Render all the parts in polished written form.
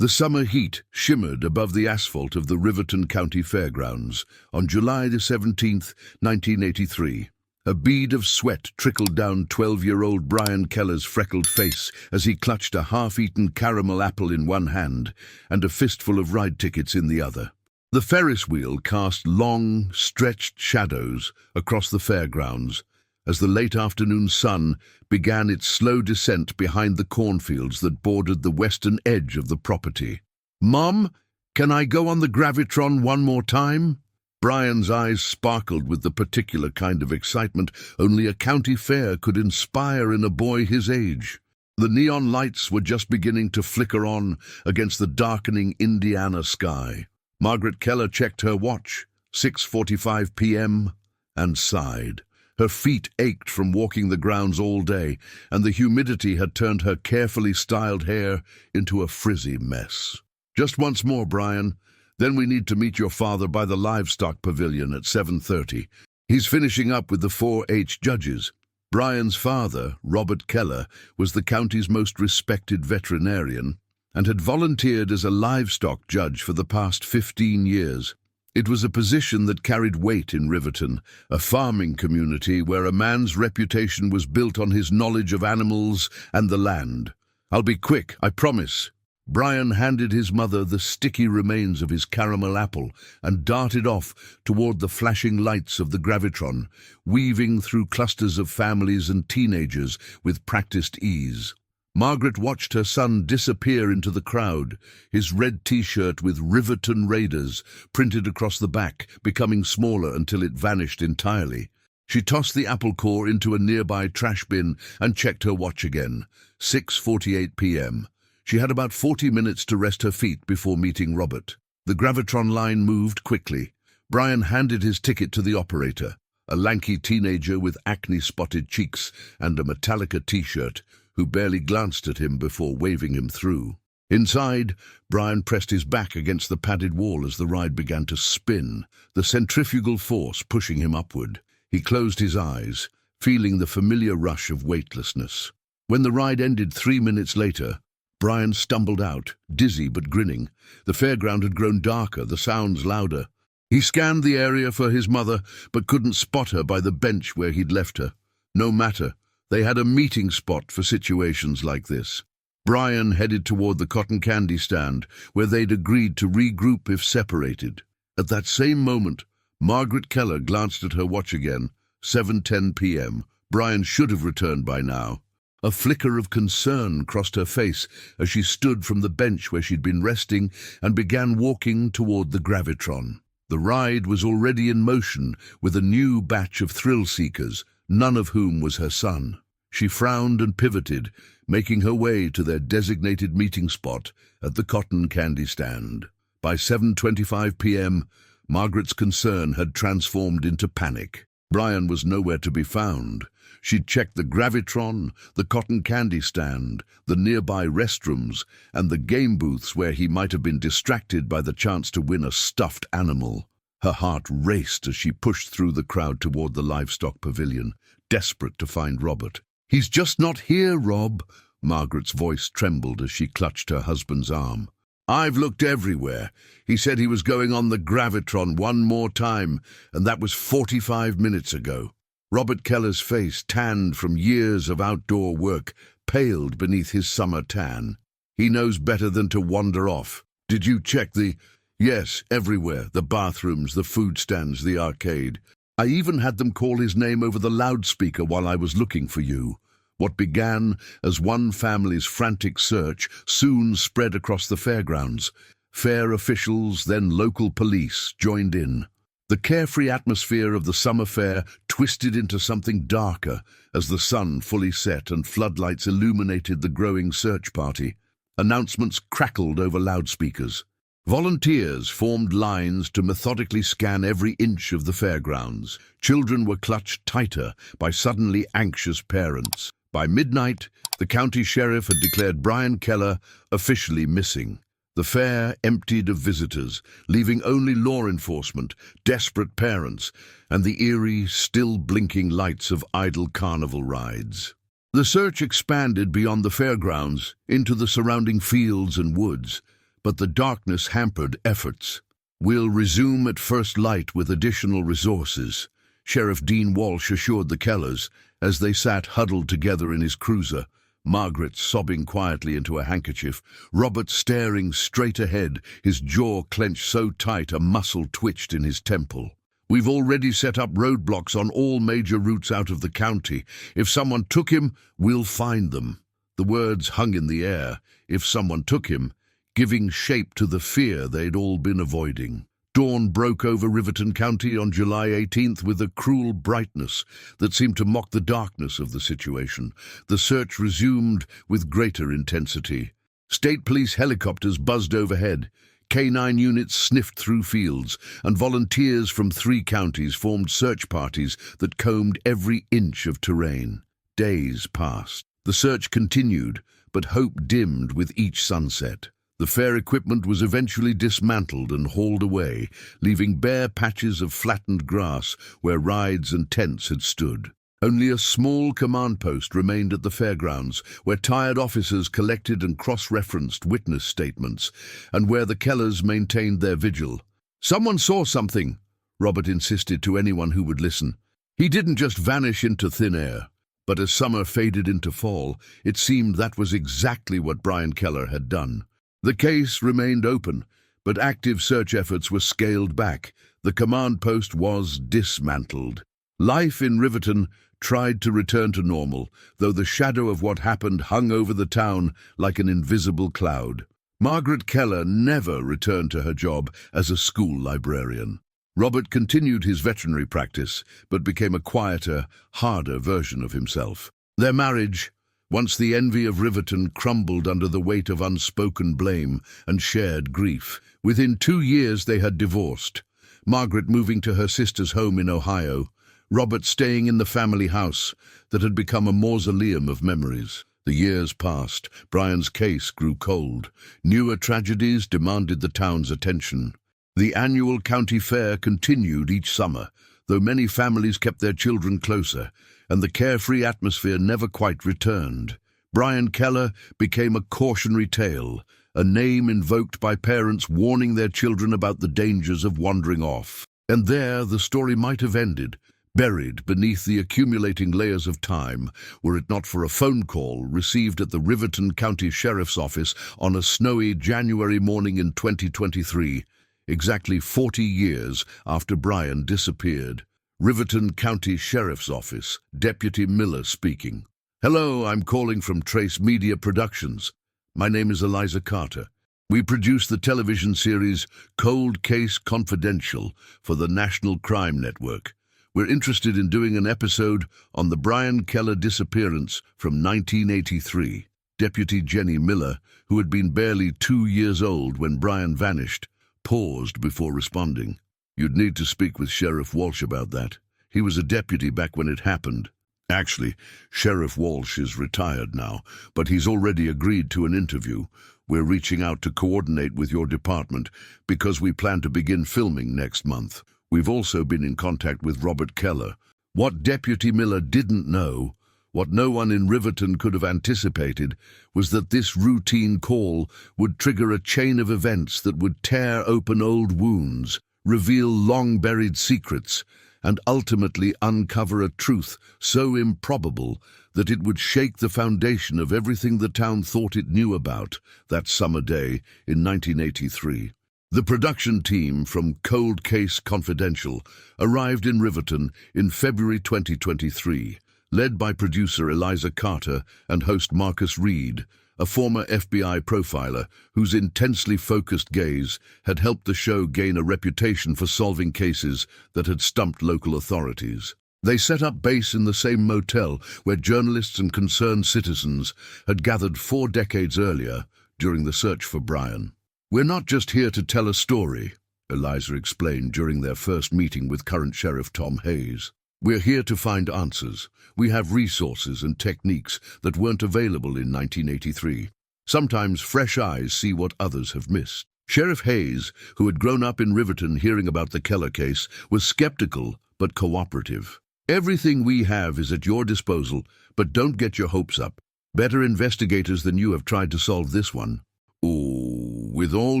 The summer heat shimmered above the asphalt of the Riverton County Fairgrounds on July the 17th, 1983. A bead of sweat trickled down 12-year-old Brian Keller's freckled face as he clutched a half-eaten caramel apple in one hand and a fistful of ride tickets in the other. The Ferris wheel cast long, stretched shadows across the fairgrounds as the late afternoon sun began its slow descent behind the cornfields that bordered the western edge of the property. "Mom, can I go on the Gravitron one more time?" Brian's eyes sparkled with the particular kind of excitement only a county fair could inspire in a boy his age. The neon lights were just beginning to flicker on against the darkening Indiana sky. Margaret Keller checked her watch, 6:45 p.m., and sighed. Her feet ached from walking the grounds all day, and the humidity had turned her carefully styled hair into a frizzy mess. "Just once more, Brian. Then we need to meet your father by the livestock pavilion at 7:30. He's finishing up with the 4-H judges." Brian's father, Robert Keller, was the county's most respected veterinarian and had volunteered as a livestock judge for the past 15 years. It was a position that carried weight in Riverton, a farming community where a man's reputation was built on his knowledge of animals and the land. "I'll be quick, I promise." Brian handed his mother the sticky remains of his caramel apple and darted off toward the flashing lights of the Gravitron, weaving through clusters of families and teenagers with practiced ease. Margaret watched her son disappear into the crowd, his red T-shirt with Riverton Raiders printed across the back, becoming smaller until it vanished entirely. She tossed the apple core into a nearby trash bin and checked her watch again, 6:48 p.m. She had about 40 minutes to rest her feet before meeting Robert. The Gravitron line moved quickly. Brian handed his ticket to the operator, a lanky teenager with acne-spotted cheeks and a Metallica T-shirt, who barely glanced at him before waving him through. Inside, Brian pressed his back against the padded wall as the ride began to spin, the centrifugal force pushing him upward. He closed his eyes, feeling the familiar rush of weightlessness. When the ride ended 3 minutes later, Brian stumbled out, dizzy but grinning. The fairground had grown darker, the sounds louder. He scanned the area for his mother, but couldn't spot her by the bench where he'd left her. No matter. They had a meeting spot for situations like this. Brian headed toward the cotton candy stand, where they'd agreed to regroup if separated. At that same moment, Margaret Keller glanced at her watch again, 7:10 p.m. Brian should have returned by now. A flicker of concern crossed her face as she stood from the bench where she'd been resting and began walking toward the Gravitron. The ride was already in motion with a new batch of thrill-seekers, none of whom was her son. She frowned and pivoted, making her way to their designated meeting spot at the cotton candy stand. By 7:25 p.m., Margaret's concern had transformed into panic. Brian was nowhere to be found. She'd checked the Gravitron, the cotton candy stand, the nearby restrooms, and the game booths where he might have been distracted by the chance to win a stuffed animal. Her heart raced as she pushed through the crowd toward the livestock pavilion, desperate to find Robert. "He's just not here, Rob." Margaret's voice trembled as she clutched her husband's arm. "I've looked everywhere. He said he was going on the Gravitron one more time, and that was 45 minutes ago." Robert Keller's face, tanned from years of outdoor work, paled beneath his summer tan. "He knows better than to wander off. Did you check the—" "Yes, everywhere. The bathrooms, the food stands, the arcade. I even had them call his name over the loudspeaker while I was looking for you." What began as one family's frantic search soon spread across the fairgrounds. Fair officials, then local police, joined in. The carefree atmosphere of the summer fair twisted into something darker as the sun fully set and floodlights illuminated the growing search party. Announcements crackled over loudspeakers. Volunteers formed lines to methodically scan every inch of the fairgrounds. Children were clutched tighter by suddenly anxious parents. By midnight, the county sheriff had declared Brian Keller officially missing. The fair emptied of visitors, leaving only law enforcement, desperate parents, and the eerie, still blinking lights of idle carnival rides. The search expanded beyond the fairgrounds into the surrounding fields and woods. but the darkness hampered efforts. "We'll resume at first light with additional resources," Sheriff Dean Walsh assured the Kellers as they sat huddled together in his cruiser, Margaret sobbing quietly into a handkerchief, Robert staring straight ahead, his jaw clenched so tight a muscle twitched in his temple. "We've already set up roadblocks on all major routes out of the county. If someone took him, we'll find them." The words hung in the air, "if someone took him," giving shape to the fear they'd all been avoiding. Dawn broke over Riverton County on July 18th with a cruel brightness that seemed to mock the darkness of the situation. The search resumed with greater intensity. State police helicopters buzzed overhead, K-9 units sniffed through fields, and volunteers from 3 counties formed search parties that combed every inch of terrain. Days passed. The search continued, but hope dimmed with each sunset. The fair equipment was eventually dismantled and hauled away, leaving bare patches of flattened grass where rides and tents had stood. Only a small command post remained at the fairgrounds, where tired officers collected and cross-referenced witness statements, and where the Kellers maintained their vigil. "Someone saw something," Robert insisted to anyone who would listen. "He didn't just vanish into thin air." But as summer faded into fall, it seemed that was exactly what Brian Keller had done. The case remained open, but active search efforts were scaled back. The command post was dismantled. Life in Riverton tried to return to normal, though the shadow of what happened hung over the town like an invisible cloud. Margaret Keller never returned to her job as a school librarian. Robert continued his veterinary practice, but became a quieter, harder version of himself. Their marriage, once the envy of Riverton, crumbled under the weight of unspoken blame and shared grief. Within 2 years they had divorced, Margaret moving to her sister's home in Ohio, Robert staying in the family house that had become a mausoleum of memories. The years passed. Brian's case grew cold. Newer tragedies demanded the town's attention. The annual county fair continued each summer, though many families kept their children closer, and the carefree atmosphere never quite returned. Brian Keller became a cautionary tale, a name invoked by parents warning their children about the dangers of wandering off. And there the story might have ended, buried beneath the accumulating layers of time, were it not for a phone call received at the Riverton County Sheriff's Office on a snowy January morning in 2023, exactly 40 years after Brian disappeared. Riverton County Sheriff's Office, Deputy Miller speaking. "Hello, I'm calling from Trace Media Productions. My name is Eliza Carter. We produce the television series Cold Case Confidential for the National Crime Network. We're interested in doing an episode on the Brian Keller disappearance from 1983. Deputy Jenny Miller, who had been barely 2 years old when Brian vanished, paused before responding. "You'd need to speak with Sheriff Walsh about that. He was a deputy back when it happened. Actually, Sheriff Walsh is retired now, but he's already agreed to an interview. We're reaching out to coordinate with your department because we plan to begin filming next month. We've also been in contact with Robert Keller." What Deputy Miller didn't know, what no one in Riverton could have anticipated, was that this routine call would trigger a chain of events that would tear open old wounds, reveal long-buried secrets, and ultimately uncover a truth so improbable that it would shake the foundation of everything the town thought it knew about that summer day in 1983. The production team from Cold Case Confidential arrived in Riverton in February 2023, led by producer Eliza Carter and host Marcus Reed, a former FBI profiler whose intensely focused gaze had helped the show gain a reputation for solving cases that had stumped local authorities. They set up base in the same motel where journalists and concerned citizens had gathered 4 decades earlier during the search for Brian. "We're not just here to tell a story," Eliza explained during their first meeting with current Sheriff Tom Hayes. "We're here to find answers. We have resources and techniques that weren't available in 1983. Sometimes fresh eyes see what others have missed." Sheriff Hayes, who had grown up in Riverton hearing about the Keller case, was skeptical but cooperative. "Everything we have is at your disposal, but don't get your hopes up. Better investigators than you have tried to solve this one." "Oh, "With all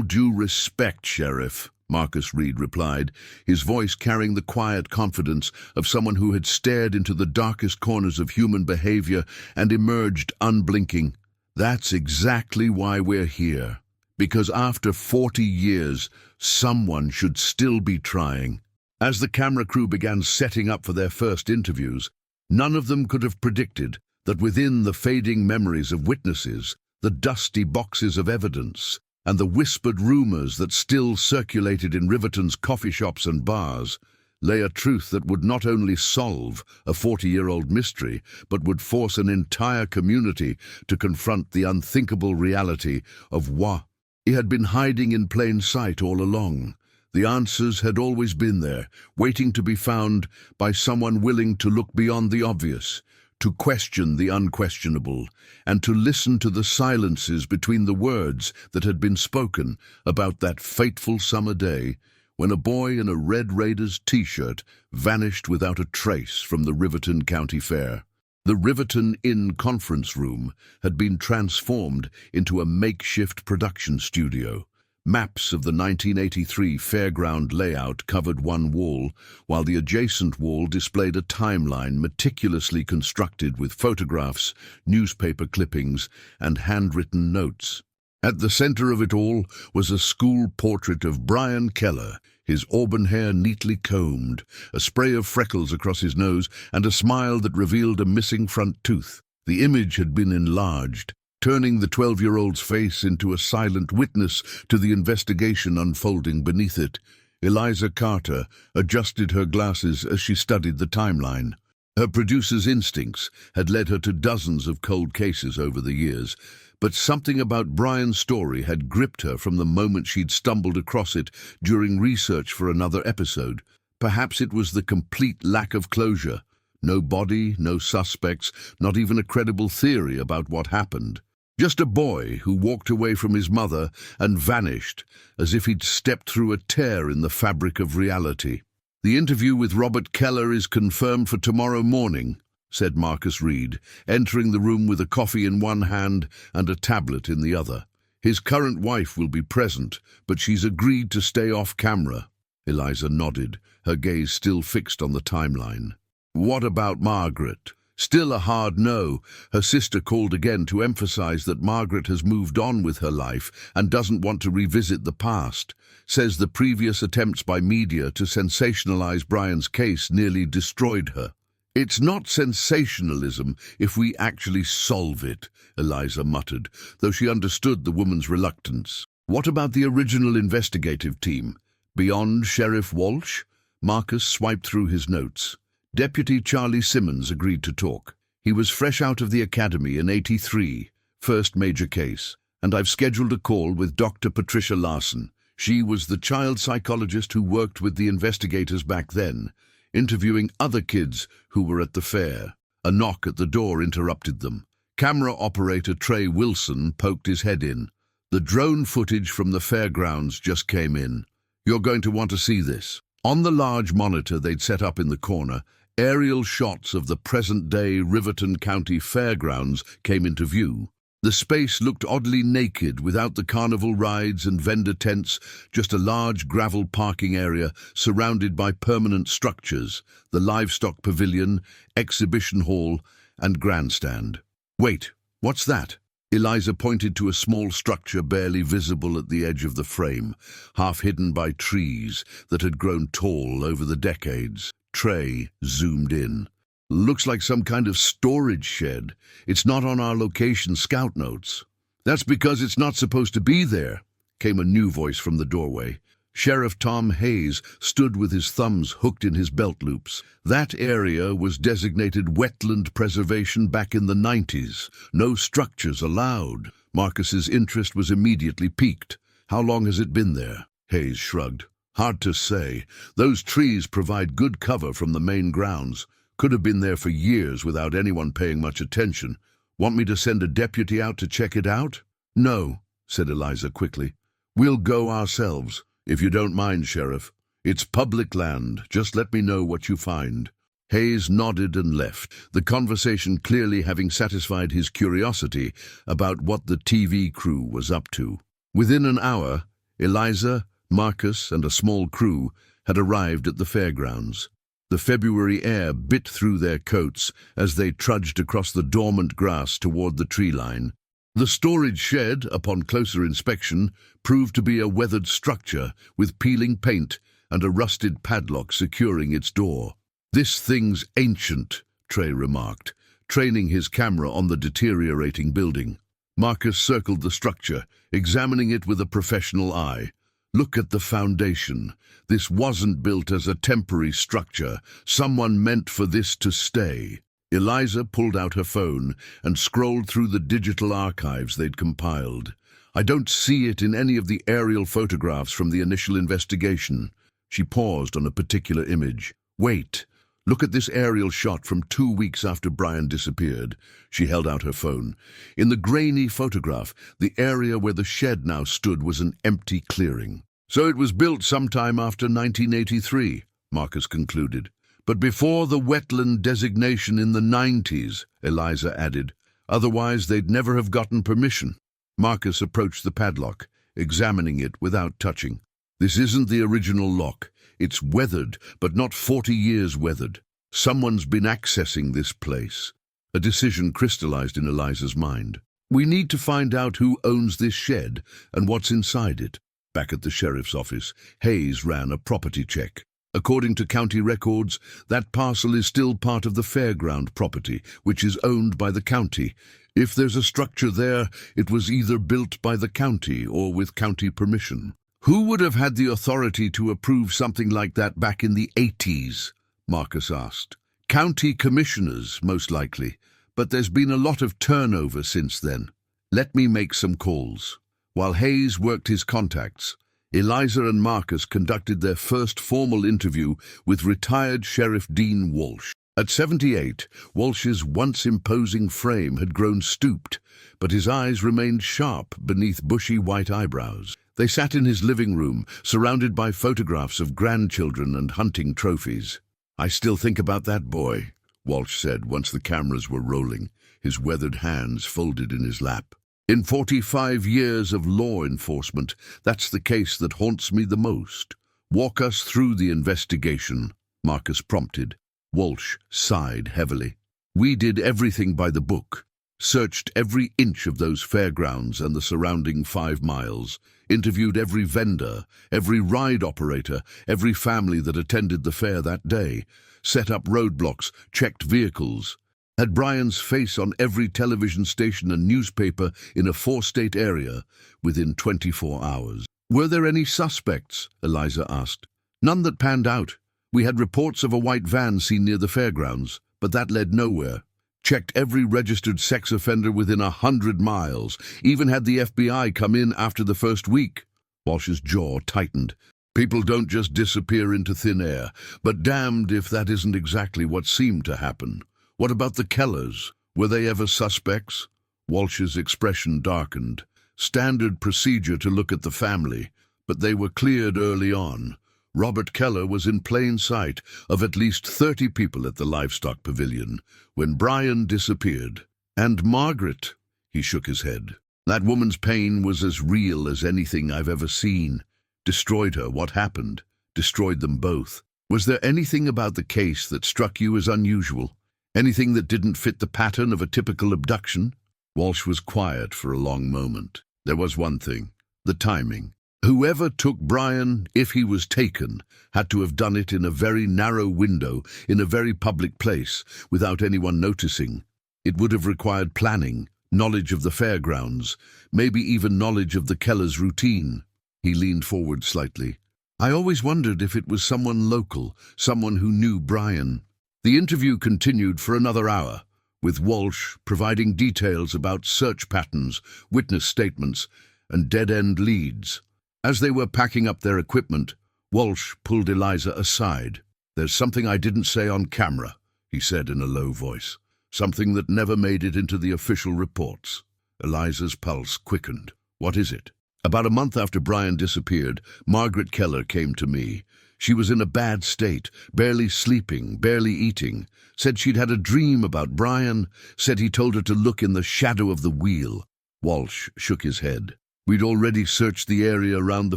due respect, Sheriff," Marcus Reed replied, his voice carrying the quiet confidence of someone who had stared into the darkest corners of human behavior and emerged unblinking. "That's exactly why we're here. Because after 40 years, someone should still be trying." As the camera crew began setting up for their first interviews, none of them could have predicted that within the fading memories of witnesses, the dusty boxes of evidence, and the whispered rumors that still circulated in Riverton's coffee shops and bars, lay a truth that would not only solve a 40-year-old mystery, but would force an entire community to confront the unthinkable reality of what he had been hiding in plain sight all along. The answers had always been there, waiting to be found by someone willing to look beyond the obvious, to question the unquestionable, and to listen to the silences between the words that had been spoken about that fateful summer day when a boy in a Red Raiders t-shirt vanished without a trace from the Riverton County Fair. The Riverton Inn conference room had been transformed into a makeshift production studio. Maps of the 1983 fairground layout covered one wall, while the adjacent wall displayed a timeline meticulously constructed with photographs, newspaper clippings, and handwritten notes. At the center of it all was a school portrait of Brian Keller, his auburn hair neatly combed, a spray of freckles across his nose, and a smile that revealed a missing front tooth. The image had been enlarged, turning the 12-year-old's face into a silent witness to the investigation unfolding beneath it. Eliza Carter adjusted her glasses as she studied the timeline. Her producer's instincts had led her to dozens of cold cases over the years, but something about Brian's story had gripped her from the moment she'd stumbled across it during research for another episode. Perhaps it was the complete lack of closure. No body, no suspects, not even a credible theory about what happened. Just a boy who walked away from his mother and vanished as if he'd stepped through a tear in the fabric of reality. "The interview with Robert Keller is confirmed for tomorrow morning," said Marcus Reed, entering the room with a coffee in one hand and a tablet in the other. "His current wife will be present, but she's agreed to stay off camera." Eliza nodded, her gaze still fixed on the timeline. "What about Margaret?" Still a hard no. Her sister called again to emphasize that Margaret has moved on with her life and doesn't want to revisit the past. Says the previous attempts by media to sensationalize Brian's case nearly destroyed her. "It's not sensationalism if we actually solve it," Eliza muttered, though she understood the woman's reluctance. "What about the original investigative team? Beyond Sheriff Walsh?" Marcus swiped through his notes. Deputy Charlie Simmons agreed to talk. "He was fresh out of the academy in '83, first major case, and I've scheduled a call with Dr. Patricia Larson. She was the child psychologist who worked with the investigators back then, interviewing other kids who were at the fair." A knock at the door interrupted them. Camera operator Trey Wilson poked his head in. "The drone footage from the fairgrounds just came in. You're going to want to see this." On the large monitor they'd set up in the corner, aerial shots of the present-day Riverton County Fairgrounds came into view. The space looked oddly naked without the carnival rides and vendor tents, just a large gravel parking area surrounded by permanent structures, the livestock pavilion, exhibition hall, and grandstand. "Wait, what's that?" Eliza pointed to a small structure barely visible at the edge of the frame, half hidden by trees that had grown tall over the decades. Trey zoomed in. "Looks like some kind of storage shed. It's not on our location scout notes." "That's because it's not supposed to be there," came a new voice from the doorway. Sheriff Tom Hayes stood with his thumbs hooked in his belt loops. "That area was designated wetland preservation back in the 90s. No structures allowed." Marcus's interest was immediately piqued. "How long has it been there?" Hayes shrugged. "Hard to say. Those trees provide good cover from the main grounds. Could have been there for years without anyone paying much attention. Want me to send a deputy out to check it out?" "No," said Eliza quickly. "We'll go ourselves. If you don't mind, Sheriff. It's public land. Just let me know what you find." Hayes nodded and left, the conversation clearly having satisfied his curiosity about what the TV crew was up to. Within an hour, Eliza, Marcus, and a small crew had arrived at the fairgrounds. The February air bit through their coats as they trudged across the dormant grass toward the tree line. The storage shed, upon closer inspection, proved to be a weathered structure with peeling paint and a rusted padlock securing its door. "This thing's ancient," Trey remarked, training his camera on the deteriorating building. Marcus circled the structure, examining it with a professional eye. "Look at the foundation. This wasn't built as a temporary structure. Someone meant for this to stay." Eliza pulled out her phone and scrolled through the digital archives they'd compiled. "I don't see it in any of the aerial photographs from the initial investigation." She paused on a particular image. "Wait. Look at this aerial shot from 2 weeks after Brian disappeared." She held out her phone. In the grainy photograph, the area where the shed now stood was an empty clearing. "So it was built sometime after 1983, Marcus concluded. "But before the wetland designation in the 90s, Eliza added. "Otherwise, they'd never have gotten permission." Marcus approached the padlock, examining it without touching. "This isn't the original lock. It's weathered, but not 40 years weathered. Someone's been accessing this place." A decision crystallized in Eliza's mind. "We need to find out who owns this shed and what's inside it." Back at the sheriff's office, Hayes ran a property check. According to county records, that parcel is still part of the fairground property, which is owned by the county. If there's a structure there, it was either built by the county or with county permission. "Who would have had the authority to approve something like that back in the 80s? Marcus asked. "County commissioners, most likely, but there's been a lot of turnover since then. Let me make some calls." While Hayes worked his contacts, Eliza and Marcus conducted their first formal interview with retired Sheriff Dean Walsh. At 78, Walsh's once imposing frame had grown stooped, but his eyes remained sharp beneath bushy white eyebrows. They sat in his living room, surrounded by photographs of grandchildren and hunting trophies. "I still think about that boy," Walsh said once the cameras were rolling, his weathered hands folded in his lap. "In 45 years of law enforcement, that's the case that haunts me the most." "Walk us through the investigation," Marcus prompted. Walsh sighed heavily. "We did everything by the book. Searched every inch of those fairgrounds and the surrounding 5 miles, interviewed every vendor, every ride operator, every family that attended the fair that day, set up roadblocks, checked vehicles, had Brian's face on every television station and newspaper in a 4-state area within 24 hours. "Were there any suspects?" Eliza asked. "None that panned out. We had reports of a white van seen near the fairgrounds, but that led nowhere. Checked every registered sex offender within 100 miles, even had the FBI come in after the first week." Walsh's jaw tightened. "People don't just disappear into thin air, but damned if that isn't exactly what seemed to happen. What about the Kellers? Were they ever suspects?" Walsh's expression darkened. "Standard procedure to look at the family, but they were cleared early on. Robert Keller was in plain sight of at least 30 people at the livestock pavilion when Brian disappeared. And Margaret," he shook his head. "That woman's pain was as real as anything I've ever seen. Destroyed her. What happened? Destroyed them both. Was there anything about the case that struck you as unusual? Anything that didn't fit the pattern of a typical abduction?" Walsh was quiet for a long moment. There was one thing: the timing. Whoever took Brian, if he was taken, had to have done it in a very narrow window, in a very public place, without anyone noticing. It would have required planning, knowledge of the fairgrounds, maybe even knowledge of the Kellers' routine. He leaned forward slightly. "I always wondered if it was someone local, someone who knew Brian." The interview continued for another hour, with Walsh providing details about search patterns, witness statements, and dead-end leads. As they were packing up their equipment, Walsh pulled Eliza aside. "There's something I didn't say on camera," he said in a low voice. "Something that never made it into the official reports." Eliza's pulse quickened. "What is it?" "About a month after Brian disappeared, Margaret Keller came to me. She was in a bad state, barely sleeping, barely eating. Said she'd had a dream about Brian, said he told her to look in the shadow of the wheel." Walsh shook his head. We'd already searched the area around the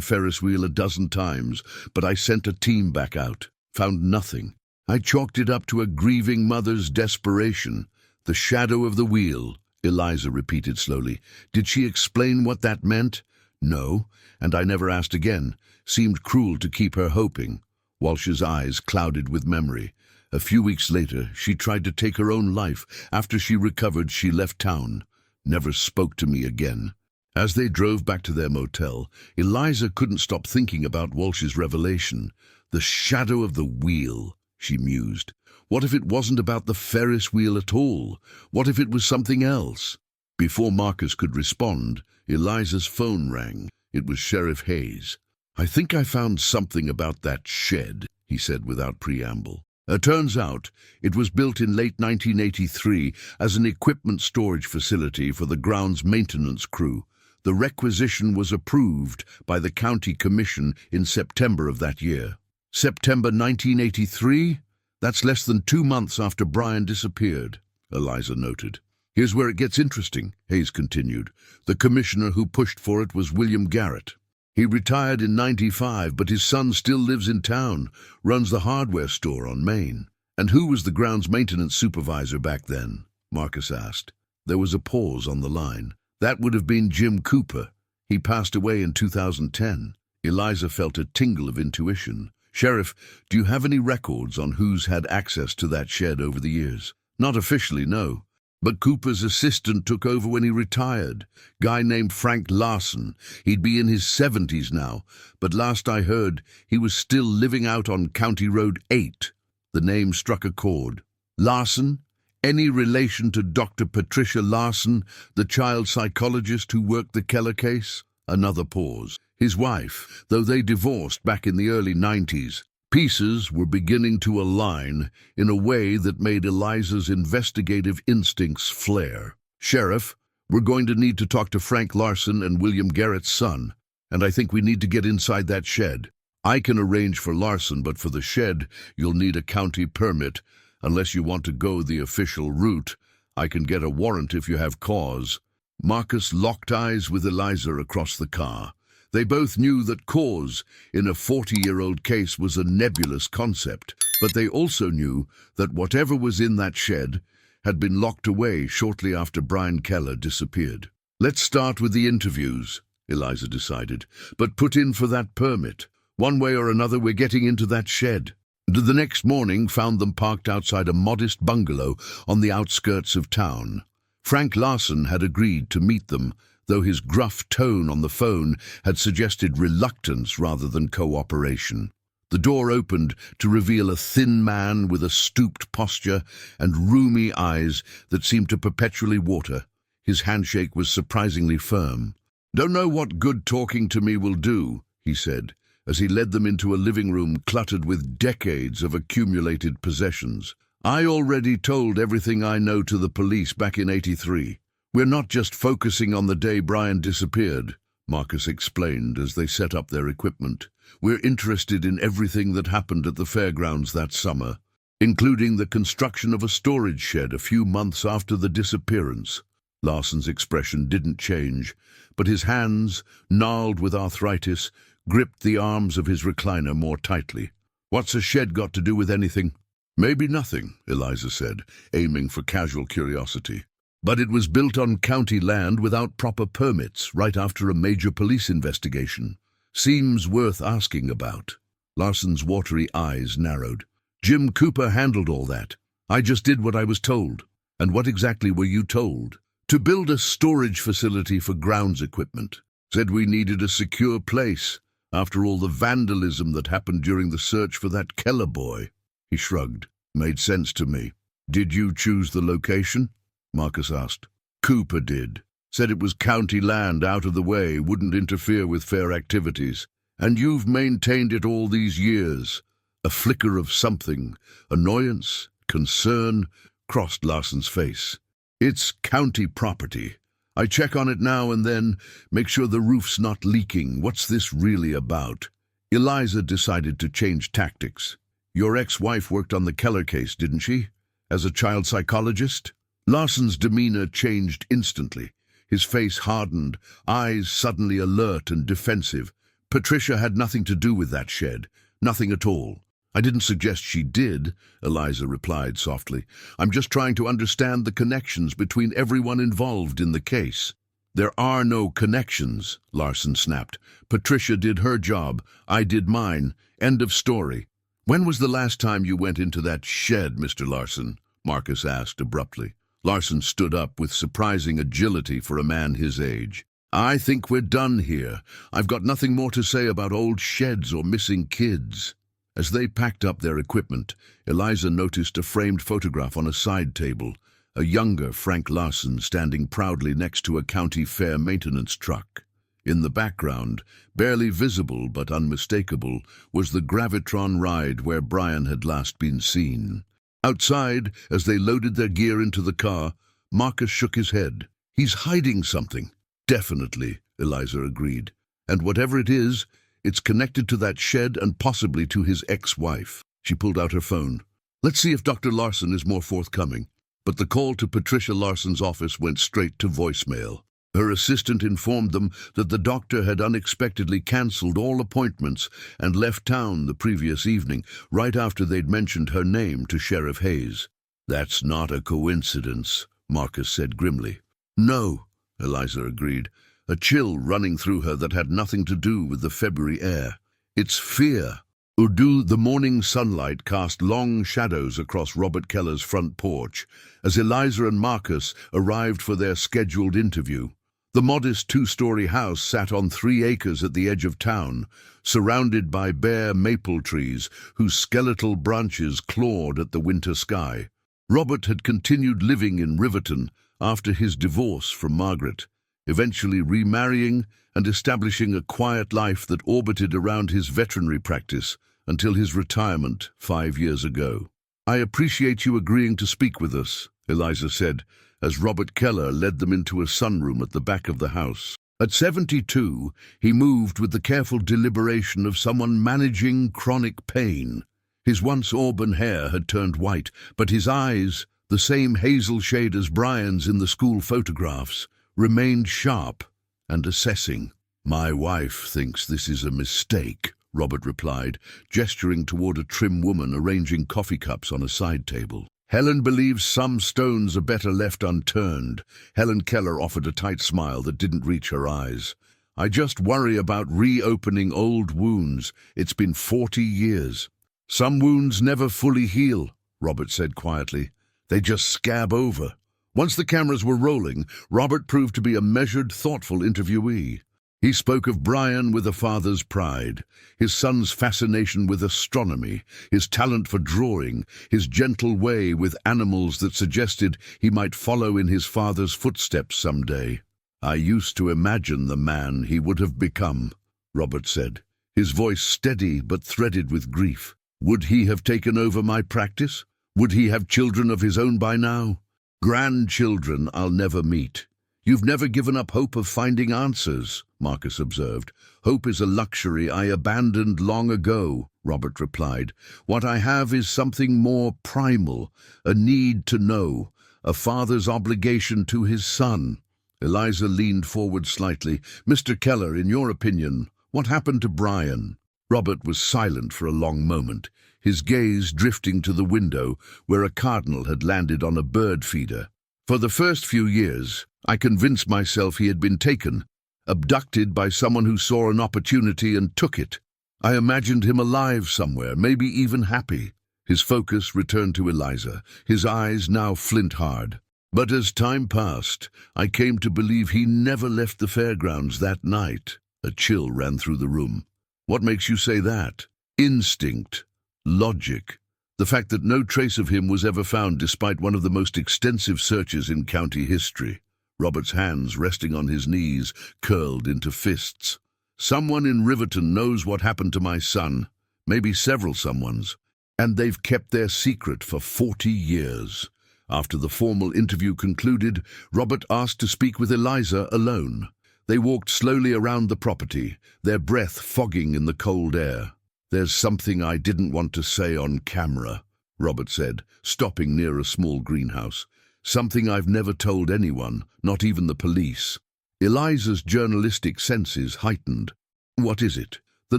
Ferris wheel a dozen times, but I sent a team back out. Found nothing. I chalked it up to a grieving mother's desperation. The shadow of the wheel, Eliza repeated slowly. Did she explain what that meant? No, and I never asked again. Seemed cruel to keep her hoping. Walsh's eyes clouded with memory. A few weeks later, she tried to take her own life. After she recovered, she left town. Never spoke to me again. As they drove back to their motel, Eliza couldn't stop thinking about Walsh's revelation. The shadow of the wheel, she mused. What if it wasn't about the Ferris wheel at all? What if it was something else? Before Marcus could respond, Eliza's phone rang. It was Sheriff Hayes. "I think I found something about that shed," he said without preamble. Turns out, it was built in late 1983 as an equipment storage facility for the grounds maintenance crew. The requisition was approved by the county commission in September of that year. September 1983? That's less than 2 months after Brian disappeared, Eliza noted. "Here's where it gets interesting," Hayes continued. "The commissioner who pushed for it was William Garrett. He retired in '95, but his son still lives in town, runs the hardware store on Main." "And who was the grounds maintenance supervisor back then?" Marcus asked. There was a pause on the line. "That would have been Jim Cooper. He passed away in 2010. Eliza felt a tingle of intuition. "Sheriff, do you have any records on who's had access to that shed over the years?" "Not officially, no. But Cooper's assistant took over when he retired. Guy named Frank Larson. He'd be in his 70s now, but last I heard, he was still living out on County Road 8. The name struck a chord. "Larson? Any relation to Dr. Patricia Larson, the child psychologist who worked the Keller case?" Another pause. "His wife, though they divorced back in the early 90s. Pieces were beginning to align in a way that made Eliza's investigative instincts flare. "Sheriff, we're going to need to talk to Frank Larson and William Garrett's son, and I think we need to get inside that shed. I can arrange for Larson, but for the shed, you'll need a county permit. Unless you want to go the official route, I can get a warrant if you have cause." Marcus locked eyes with Eliza across the car. They both knew that cause in a 40-year-old case was a nebulous concept, but they also knew that whatever was in that shed had been locked away shortly after Brian Keller disappeared. "Let's start with the interviews," Eliza decided, "but put in for that permit. One way or another, we're getting into that shed." The next morning found them parked outside a modest bungalow on the outskirts of town. Frank Larson had agreed to meet them, though his gruff tone on the phone had suggested reluctance rather than cooperation. The door opened to reveal a thin man with a stooped posture and roomy eyes that seemed to perpetually water. His handshake was surprisingly firm. "Don't know what good talking to me will do," he said, as he led them into a living room cluttered with decades of accumulated possessions. "I already told everything I know to the police back in '83. We're not just focusing on the day Brian disappeared," Marcus explained as they set up their equipment. "We're interested in everything that happened at the fairgrounds that summer, including the construction of a storage shed a few months after the disappearance." Larson's expression didn't change, but his hands, gnarled with arthritis, gripped the arms of his recliner more tightly. "What's a shed got to do with anything?" "Maybe nothing," Eliza said, aiming for casual curiosity. "But it was built on county land without proper permits right after a major police investigation. Seems worth asking about." Larson's watery eyes narrowed. "Jim Cooper handled all that. I just did what I was told." "And what exactly were you told?" "To build a storage facility for grounds equipment. Said we needed a secure place after all the vandalism that happened during the search for that Keller boy." He shrugged. "Made sense to me." "Did you choose the location?" Marcus asked. "Cooper did. Said it was county land, out of the way, wouldn't interfere with fair activities. And you've maintained it all these years." A flicker of something, annoyance, concern, crossed Larson's face. "It's county property. I check on it now and then, make sure the roof's not leaking. What's this really about?" Eliza decided to change tactics. "Your ex-wife worked on the Keller case, didn't she? As a child psychologist?" Larson's demeanor changed instantly. His face hardened, eyes suddenly alert and defensive. Patricia had nothing to do with that shed. Nothing at all. I didn't suggest she did, Eliza replied softly. I'm just trying to understand the connections between everyone involved in the case. There are no connections, Larson snapped. Patricia did her job. I did mine. End of story. When was the last time you went into that shed, Mr. Larson? Marcus asked abruptly. Larson stood up with surprising agility for a man his age. I think we're done here. I've got nothing more to say about old sheds or missing kids. As they packed up their equipment, Eliza noticed a framed photograph on a side table, a younger Frank Larson standing proudly next to a county fair maintenance truck. In the background, barely visible but unmistakable, was the Gravitron ride where Brian had last been seen. Outside, as they loaded their gear into the car, Marcus shook his head. He's hiding something. Definitely, Eliza agreed. And whatever it is, it's connected to that shed and possibly to his ex-wife. She pulled out her phone. Let's see if Dr. Larson is more forthcoming. But the call to Patricia Larson's office went straight to voicemail. Her assistant informed them that the doctor had unexpectedly cancelled all appointments and left town the previous evening, right after they'd mentioned her name to Sheriff Hayes. That's not a coincidence, Marcus said grimly. No, Eliza agreed, a chill running through her that had nothing to do with the February air. It's fear. Urdu, the morning sunlight cast long shadows across Robert Keller's front porch as Eliza and Marcus arrived for their scheduled interview. The modest two-story house sat on 3 acres at the edge of town, surrounded by bare maple trees whose skeletal branches clawed at the winter sky. Robert had continued living in Riverton after his divorce from Margaret, eventually remarrying and establishing a quiet life that orbited around his veterinary practice until his retirement 5 years ago. I appreciate you agreeing to speak with us, Eliza said, as Robert Keller led them into a sunroom at the back of the house. At 72, he moved with the careful deliberation of someone managing chronic pain. His once auburn hair had turned white, but his eyes, the same hazel shade as Brian's in the school photographs, remained sharp and assessing. My wife thinks this is a mistake, Robert replied, gesturing toward a trim woman arranging coffee cups on a side table. Helen believes some stones are better left unturned. Helen Keller offered a tight smile that didn't reach her eyes. I just worry about reopening old wounds. It's been 40 years. Some wounds never fully heal, Robert said quietly. They just scab over. Once the cameras were rolling, Robert proved to be a measured, thoughtful interviewee. He spoke of Brian with a father's pride, his son's fascination with astronomy, his talent for drawing, his gentle way with animals that suggested he might follow in his father's footsteps someday. I used to imagine the man he would have become, Robert said, his voice steady but threaded with grief. Would he have taken over my practice? Would he have children of his own by now? Grandchildren I'll never meet. You've never given up hope of finding answers, Marcus observed. Hope is a luxury I abandoned long ago, Robert replied. What I have is something more primal, a need to know, a father's obligation to his son. Eliza leaned forward slightly. Mr. Keller, in your opinion, what happened to Brian? Robert was silent for a long moment, his gaze drifting to the window where a cardinal had landed on a bird feeder. For the first few years, I convinced myself he had been taken, abducted by someone who saw an opportunity and took it. I imagined him alive somewhere, maybe even happy. His focus returned to Eliza, his eyes now flint-hard. But as time passed, I came to believe he never left the fairgrounds that night. A chill ran through the room. What makes you say that? Instinct. Logic. The fact that no trace of him was ever found despite one of the most extensive searches in county history. Robert's hands, resting on his knees, curled into fists. Someone in Riverton knows what happened to my son, maybe several someones, and they've kept their secret for 40 years. After the formal interview concluded, Robert asked to speak with Eliza alone. They walked slowly around the property, their breath fogging in the cold air. There's something I didn't want to say on camera, Robert said, stopping near a small greenhouse. Something I've never told anyone, not even the police. Eliza's journalistic senses heightened. "What is it?" "The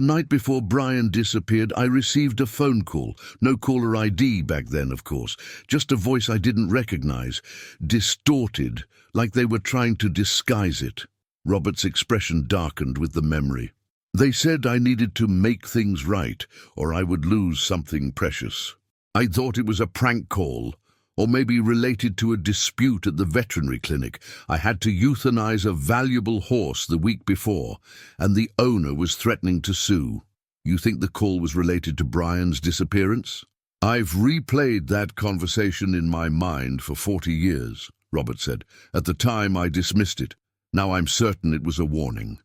night before Brian disappeared, I received a phone call. No caller ID back then, of course. Just a voice I didn't recognize. Distorted, like they were trying to disguise it." Robert's expression darkened with the memory. "They said I needed to make things right, or I would lose something precious. I thought it was a prank call, or maybe related to a dispute at the veterinary clinic. I had to euthanize a valuable horse the week before, and the owner was threatening to sue." "You think the call was related to Brian's disappearance?" "I've replayed that conversation in my mind for 40 years, Robert said. "At the time, I dismissed it. Now I'm certain it was a warning."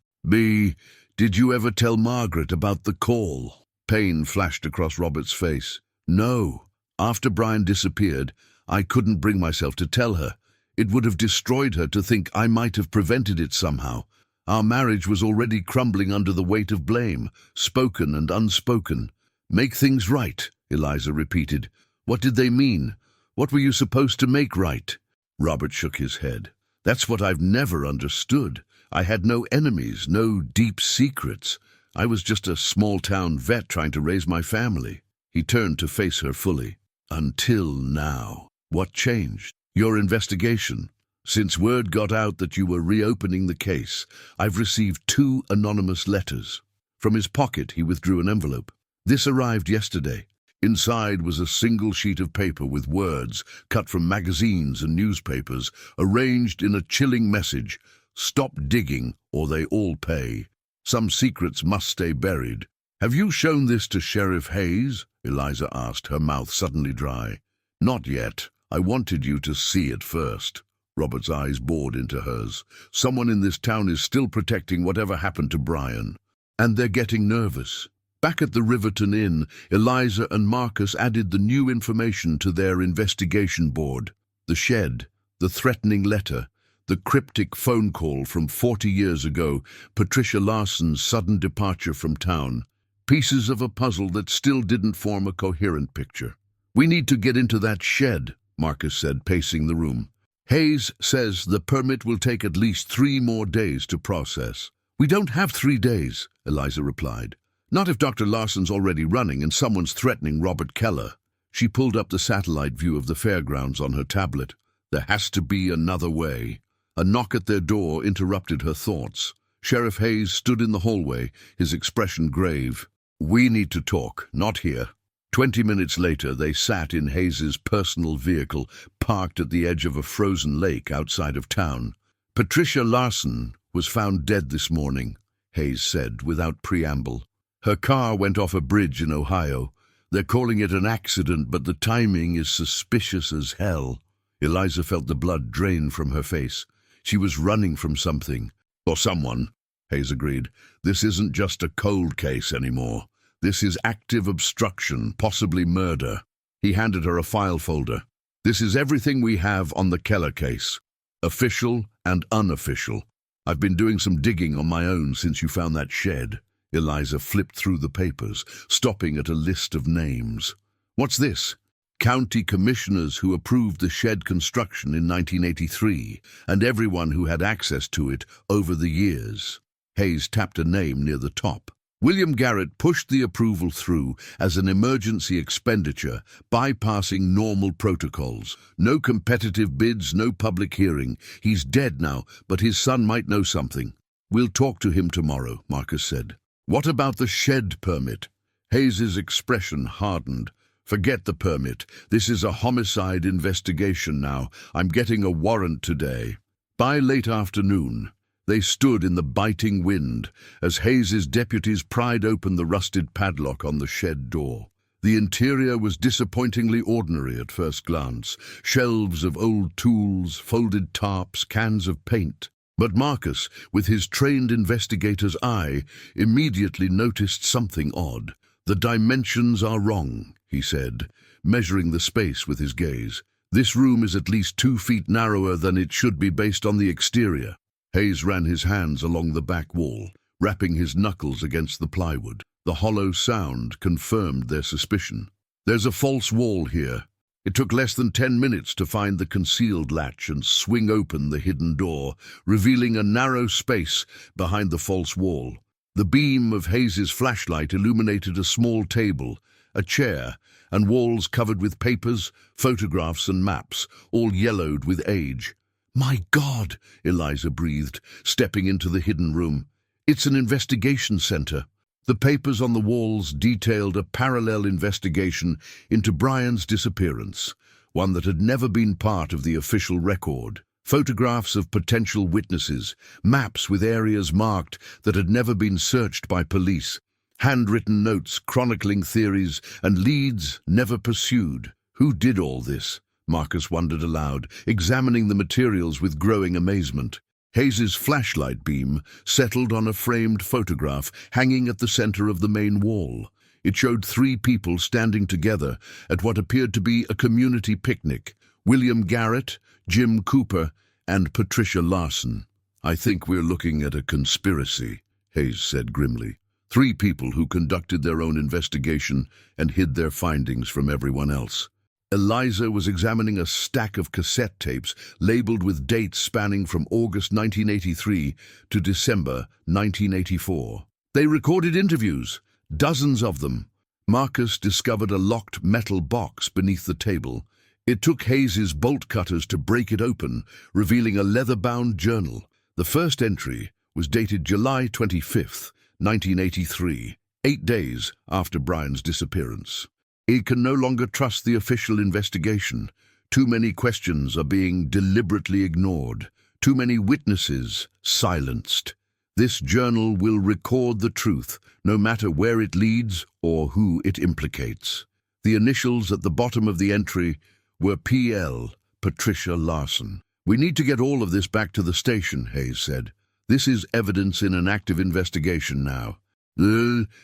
Did you ever tell Margaret about the call?" Pain flashed across Robert's face. "No. After Brian disappeared, I couldn't bring myself to tell her. It would have destroyed her to think I might have prevented it somehow. Our marriage was already crumbling under the weight of blame, spoken and unspoken." "Make things right," Eliza repeated. "What did they mean? What were you supposed to make right?" Robert shook his head. "That's what I've never understood. I had no enemies, no deep secrets. I was just a small-town vet trying to raise my family." He turned to face her fully. "Until now. What changed?" "Your investigation. Since word got out that you were reopening the case, I've received 2 anonymous letters." From his pocket, he withdrew an envelope. "This arrived yesterday. Inside was a single sheet of paper with words cut from magazines and newspapers, arranged in a chilling message: 'Stop digging, or they all pay. Some secrets must stay buried.' Have you shown this to Sheriff Hayes?" Eliza asked, her mouth suddenly dry. "Not yet. I wanted you to see it first." Robert's eyes bored into hers. "Someone in this town is still protecting whatever happened to Brian. And they're getting nervous." Back at the Riverton Inn, Eliza and Marcus added the new information to their investigation board. The shed, the threatening letter, the cryptic phone call from 40 years ago, Patricia Larson's sudden departure from town. Pieces of a puzzle that still didn't form a coherent picture. "We need to get into that shed," Marcus said, pacing the room. "Hayes says the permit will take at least 3 more days to process." "We don't have 3 days," Eliza replied. "Not if Dr. Larson's already running and someone's threatening Robert Keller." She pulled up the satellite view of the fairgrounds on her tablet. There has to be another way. A knock at their door interrupted her thoughts. Sheriff Hayes stood in the hallway, his expression grave. "We need to talk, not here." 20 minutes later, they sat in Hayes's personal vehicle, parked at the edge of a frozen lake outside of town. "Patricia Larson was found dead this morning," Hayes said without preamble. "Her car went off a bridge in Ohio. They're calling it an accident, but the timing is suspicious as hell." Eliza felt the blood drain from her face. She was running from something. "Or someone," Hayes agreed. "This isn't just a cold case anymore. This is active obstruction, possibly murder." He handed her a file folder. "This is everything we have on the Keller case. Official and unofficial. I've been doing some digging on my own since you found that shed." Eliza flipped through the papers, stopping at a list of names. "What's this?" "County commissioners who approved the shed construction in 1983, and everyone who had access to it over the years." Hayes tapped a name near the top. "William Garrett pushed the approval through as an emergency expenditure, bypassing normal protocols. No competitive bids, no public hearing. He's dead now, but his son might know something." "We'll talk to him tomorrow," Marcus said. "What about the shed permit?" Hayes's expression hardened. "Forget the permit. This is a homicide investigation now. I'm getting a warrant today." By late afternoon, they stood in the biting wind as Hayes's deputies pried open the rusted padlock on the shed door. The interior was disappointingly ordinary at first glance. Shelves of old tools, folded tarps, cans of paint. But Marcus, with his trained investigator's eye, immediately noticed something odd. "The dimensions are wrong," he said, measuring the space with his gaze. "This room is at least 2 feet narrower than it should be based on the exterior." Hayes ran his hands along the back wall, rapping his knuckles against the plywood. The hollow sound confirmed their suspicion. "There's a false wall here. It took less than 10 minutes to find the concealed latch and swing open the hidden door, revealing a narrow space behind the false wall. The beam of Hayes's flashlight illuminated a small table, a chair, and walls covered with papers, photographs, and maps, all yellowed with age. "My God," Eliza breathed, stepping into the hidden room. "It's an investigation center." The papers on the walls detailed a parallel investigation into Brian's disappearance, one that had never been part of the official record. Photographs of potential witnesses, maps with areas marked that had never been searched by police, handwritten notes chronicling theories, and leads never pursued. Who did all this? Marcus wondered aloud, examining the materials with growing amazement. Hayes's flashlight beam settled on a framed photograph hanging at the center of the main wall. It showed 3 people standing together at what appeared to be a community picnic: William Garrett, Jim Cooper, and Patricia Larson. "I think we're looking at a conspiracy," Hayes said grimly. 3 people who conducted their own investigation and hid their findings from everyone else. Eliza was examining a stack of cassette tapes labeled with dates spanning from August 1983 to December 1984. They recorded interviews, dozens of them. Marcus discovered a locked metal box beneath the table. It took Hayes's bolt cutters to break it open, revealing a leather-bound journal. The first entry was dated July 25th, 1983, 8 days after Brian's disappearance. He can no longer trust the official investigation. Too many questions are being deliberately ignored. Too many witnesses silenced. This journal will record the truth, no matter where it leads or who it implicates. The initials at the bottom of the entry were PL, Patricia Larson. "We need to get all of this back to the station," Hayes said. "This is evidence in an active investigation now."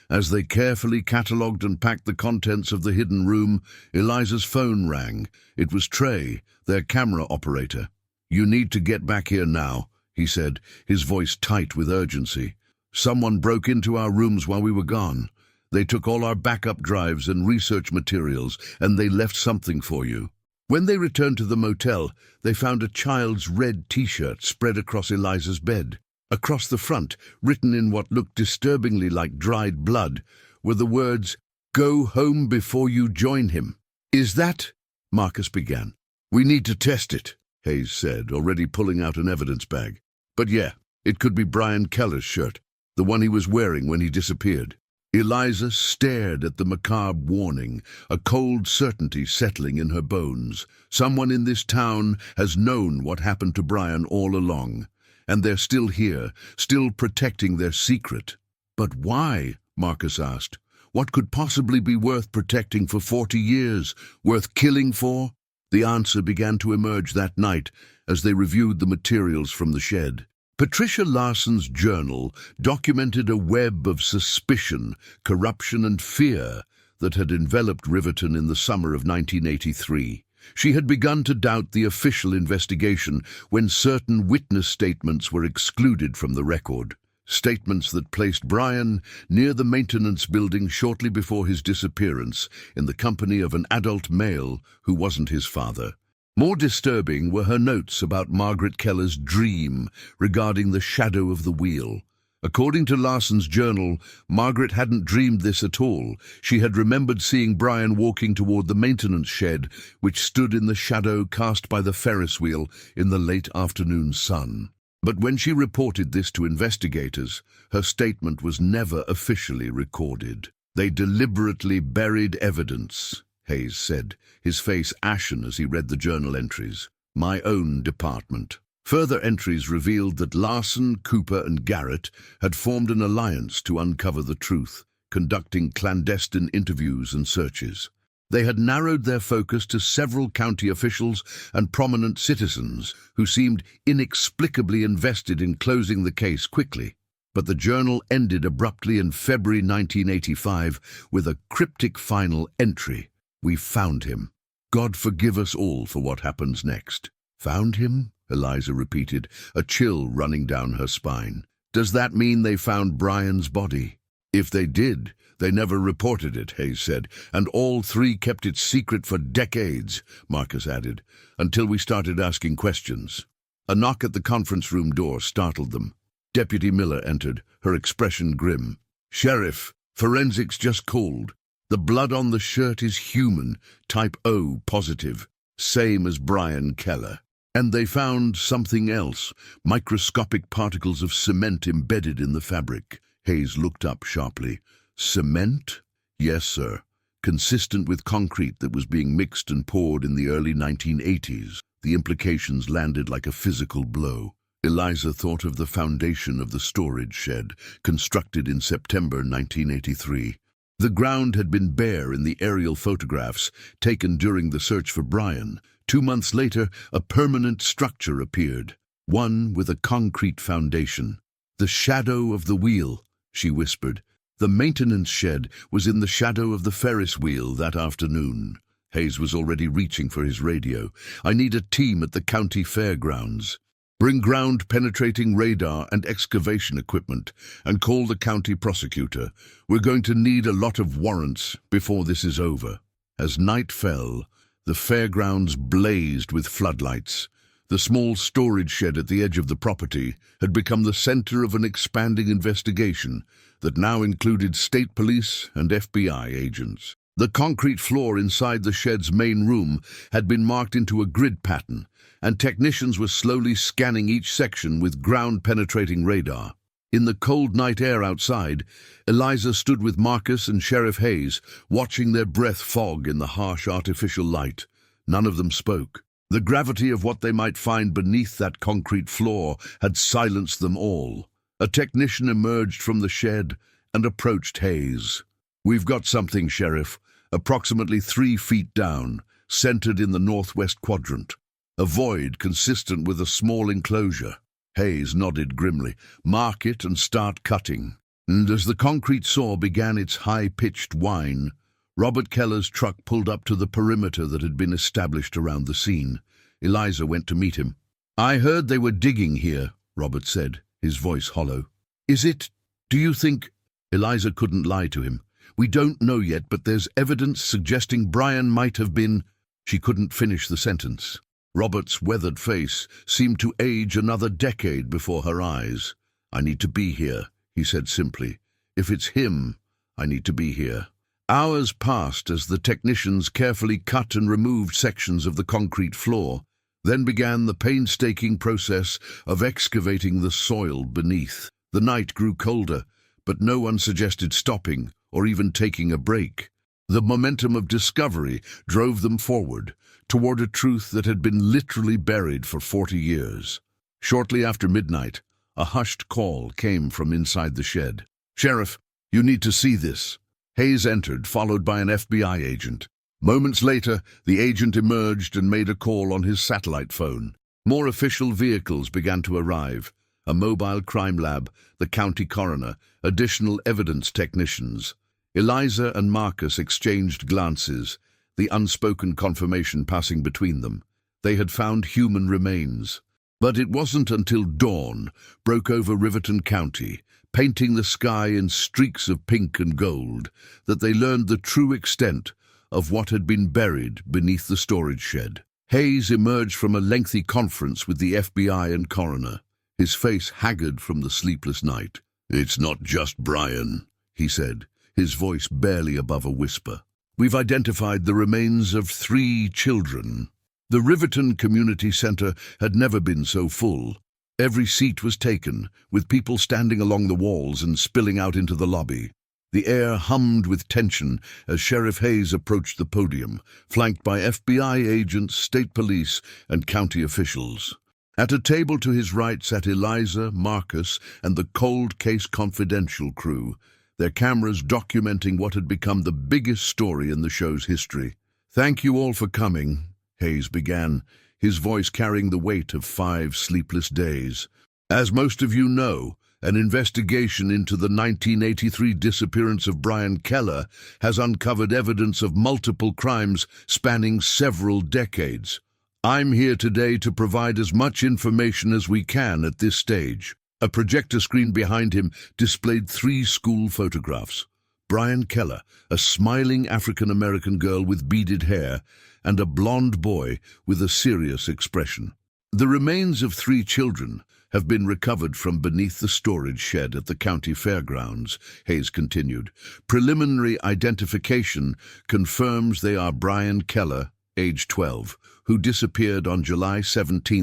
As they carefully catalogued and packed the contents of the hidden room, Eliza's phone rang. It was Trey, their camera operator. "You need to get back here now," he said, his voice tight with urgency. "Someone broke into our rooms while we were gone. They took all our backup drives and research materials, and they left something for you." When they returned to the motel, they found a child's red T-shirt spread across Eliza's bed. Across the front, written in what looked disturbingly like dried blood, were the words, "Go home before you join him." "Is that—" Marcus began. "We need to test it," Hayes said, already pulling out an evidence bag. "But yeah, it could be Brian Keller's shirt, the one he was wearing when he disappeared." Eliza stared at the macabre warning, a cold certainty settling in her bones. Someone in this town has known what happened to Brian all along. And they're still here, still protecting their secret. "But why?" Marcus asked. "What could possibly be worth protecting for 40 years, worth killing for?" The answer began to emerge that night as they reviewed the materials from the shed. Patricia Larson's journal documented a web of suspicion, corruption, and fear that had enveloped Riverton in the summer of 1983. She had begun to doubt the official investigation when certain witness statements were excluded from the record. Statements that placed Brian near the maintenance building shortly before his disappearance in the company of an adult male who wasn't his father. More disturbing were her notes about Margaret Keller's dream regarding the shadow of the wheel. According to Larson's journal, Margaret hadn't dreamed this at all. She had remembered seeing Brian walking toward the maintenance shed, which stood in the shadow cast by the Ferris wheel in the late afternoon sun. But when she reported this to investigators, her statement was never officially recorded. "They deliberately buried evidence," Hayes said, his face ashen as he read the journal entries. "My own department." Further entries revealed that Larson, Cooper, and Garrett had formed an alliance to uncover the truth, conducting clandestine interviews and searches. They had narrowed their focus to several county officials and prominent citizens who seemed inexplicably invested in closing the case quickly. But the journal ended abruptly in February 1985 with a cryptic final entry. "We found him. God forgive us all for what happens next." "Found him?" Eliza repeated, a chill running down her spine. "Does that mean they found Brian's body? If they did, They never reported it, Hayes said, and all three kept it secret for decades, Marcus added, until we started asking questions. A knock at the conference room door startled them. Deputy Miller entered, her expression grim. "Sheriff, forensics just called. The blood on the shirt is human, type O positive, same as Brian Keller. And they found something else, microscopic particles of cement embedded in the fabric." Hayes looked up sharply. "Cement?" "Yes, sir. Consistent with concrete that was being mixed and poured in the early 1980s. The implications landed like a physical blow. Eliza thought of the foundation of the storage shed, constructed in September 1983. The ground had been bare in the aerial photographs taken during the search for Brian. 2 months later, a permanent structure appeared, one with a concrete foundation. "The shadow of the wheel," she whispered. The maintenance shed was in the shadow of the Ferris wheel that afternoon. Hayes was already reaching for his radio. "I need a team at the county fairgrounds. Bring ground-penetrating radar and excavation equipment, and call the county prosecutor. We're going to need a lot of warrants before this is over." As night fell, the fairgrounds blazed with floodlights. The small storage shed at the edge of the property had become the center of an expanding investigation that now included state police and FBI agents. The concrete floor inside the shed's main room had been marked into a grid pattern, and technicians were slowly scanning each section with ground-penetrating radar. In the cold night air outside, Eliza stood with Marcus and Sheriff Hayes, watching their breath fog in the harsh artificial light. None of them spoke. The gravity of what they might find beneath that concrete floor had silenced them all. A technician emerged from the shed and approached Hayes. "We've got something, Sheriff, approximately 3 feet down, centered in the northwest quadrant. A void consistent with a small enclosure." Hayes nodded grimly. "Mark it and start cutting." And as the concrete saw began its high-pitched whine, Robert Keller's truck pulled up to the perimeter that had been established around the scene. Eliza went to meet him. "I heard they were digging here," Robert said, his voice hollow. Do you think—" Eliza couldn't lie to him. "We don't know yet, but there's evidence suggesting Brian might have been—" She couldn't finish the sentence. Robert's weathered face seemed to age another decade before her eyes. "I need to be here," he said simply. "If it's him, I need to be here." Hours passed as the technicians carefully cut and removed sections of the concrete floor. Then began the painstaking process of excavating the soil beneath. The night grew colder, but no one suggested stopping or even taking a break. The momentum of discovery drove them forward, toward a truth that had been literally buried for 40 years. Shortly after midnight, a hushed call came from inside the shed. "Sheriff, you need to see this." Hayes entered, followed by an FBI agent. Moments later, the agent emerged and made a call on his satellite phone. More official vehicles began to arrive. A mobile crime lab, the county coroner, additional evidence technicians. Eliza and Marcus exchanged glances, the unspoken confirmation passing between them. They had found human remains. But it wasn't until dawn broke over Riverton County, painting the sky in streaks of pink and gold, that they learned the true extent of what had been buried beneath the storage shed. Hayes emerged from a lengthy conference with the FBI and coroner, his face haggard from the sleepless night. "It's not just Brian," he said, his voice barely above a whisper. "We've identified the remains of 3 children." The Riverton Community Center had never been so full. Every seat was taken, with people standing along the walls and spilling out into the lobby. The air hummed with tension as Sheriff Hayes approached the podium, flanked by FBI agents, state police, and county officials. At a table to his right sat Eliza, Marcus, and the Cold Case Confidential crew, their cameras documenting what had become the biggest story in the show's history. "Thank you all for coming," Hayes began, his voice carrying the weight of 5 sleepless days. "As most of you know, an investigation into the 1983 disappearance of Brian Keller has uncovered evidence of multiple crimes spanning several decades. I'm here today to provide as much information as we can at this stage." A projector screen behind him displayed 3 school photographs. Brian Keller, a smiling African-American girl with beaded hair, and a blonde boy with a serious expression. The remains of 3 children have been recovered from beneath the storage shed at the county fairgrounds, Hayes continued. Preliminary identification confirms they are Brian Keller, age 12, who disappeared on July 17,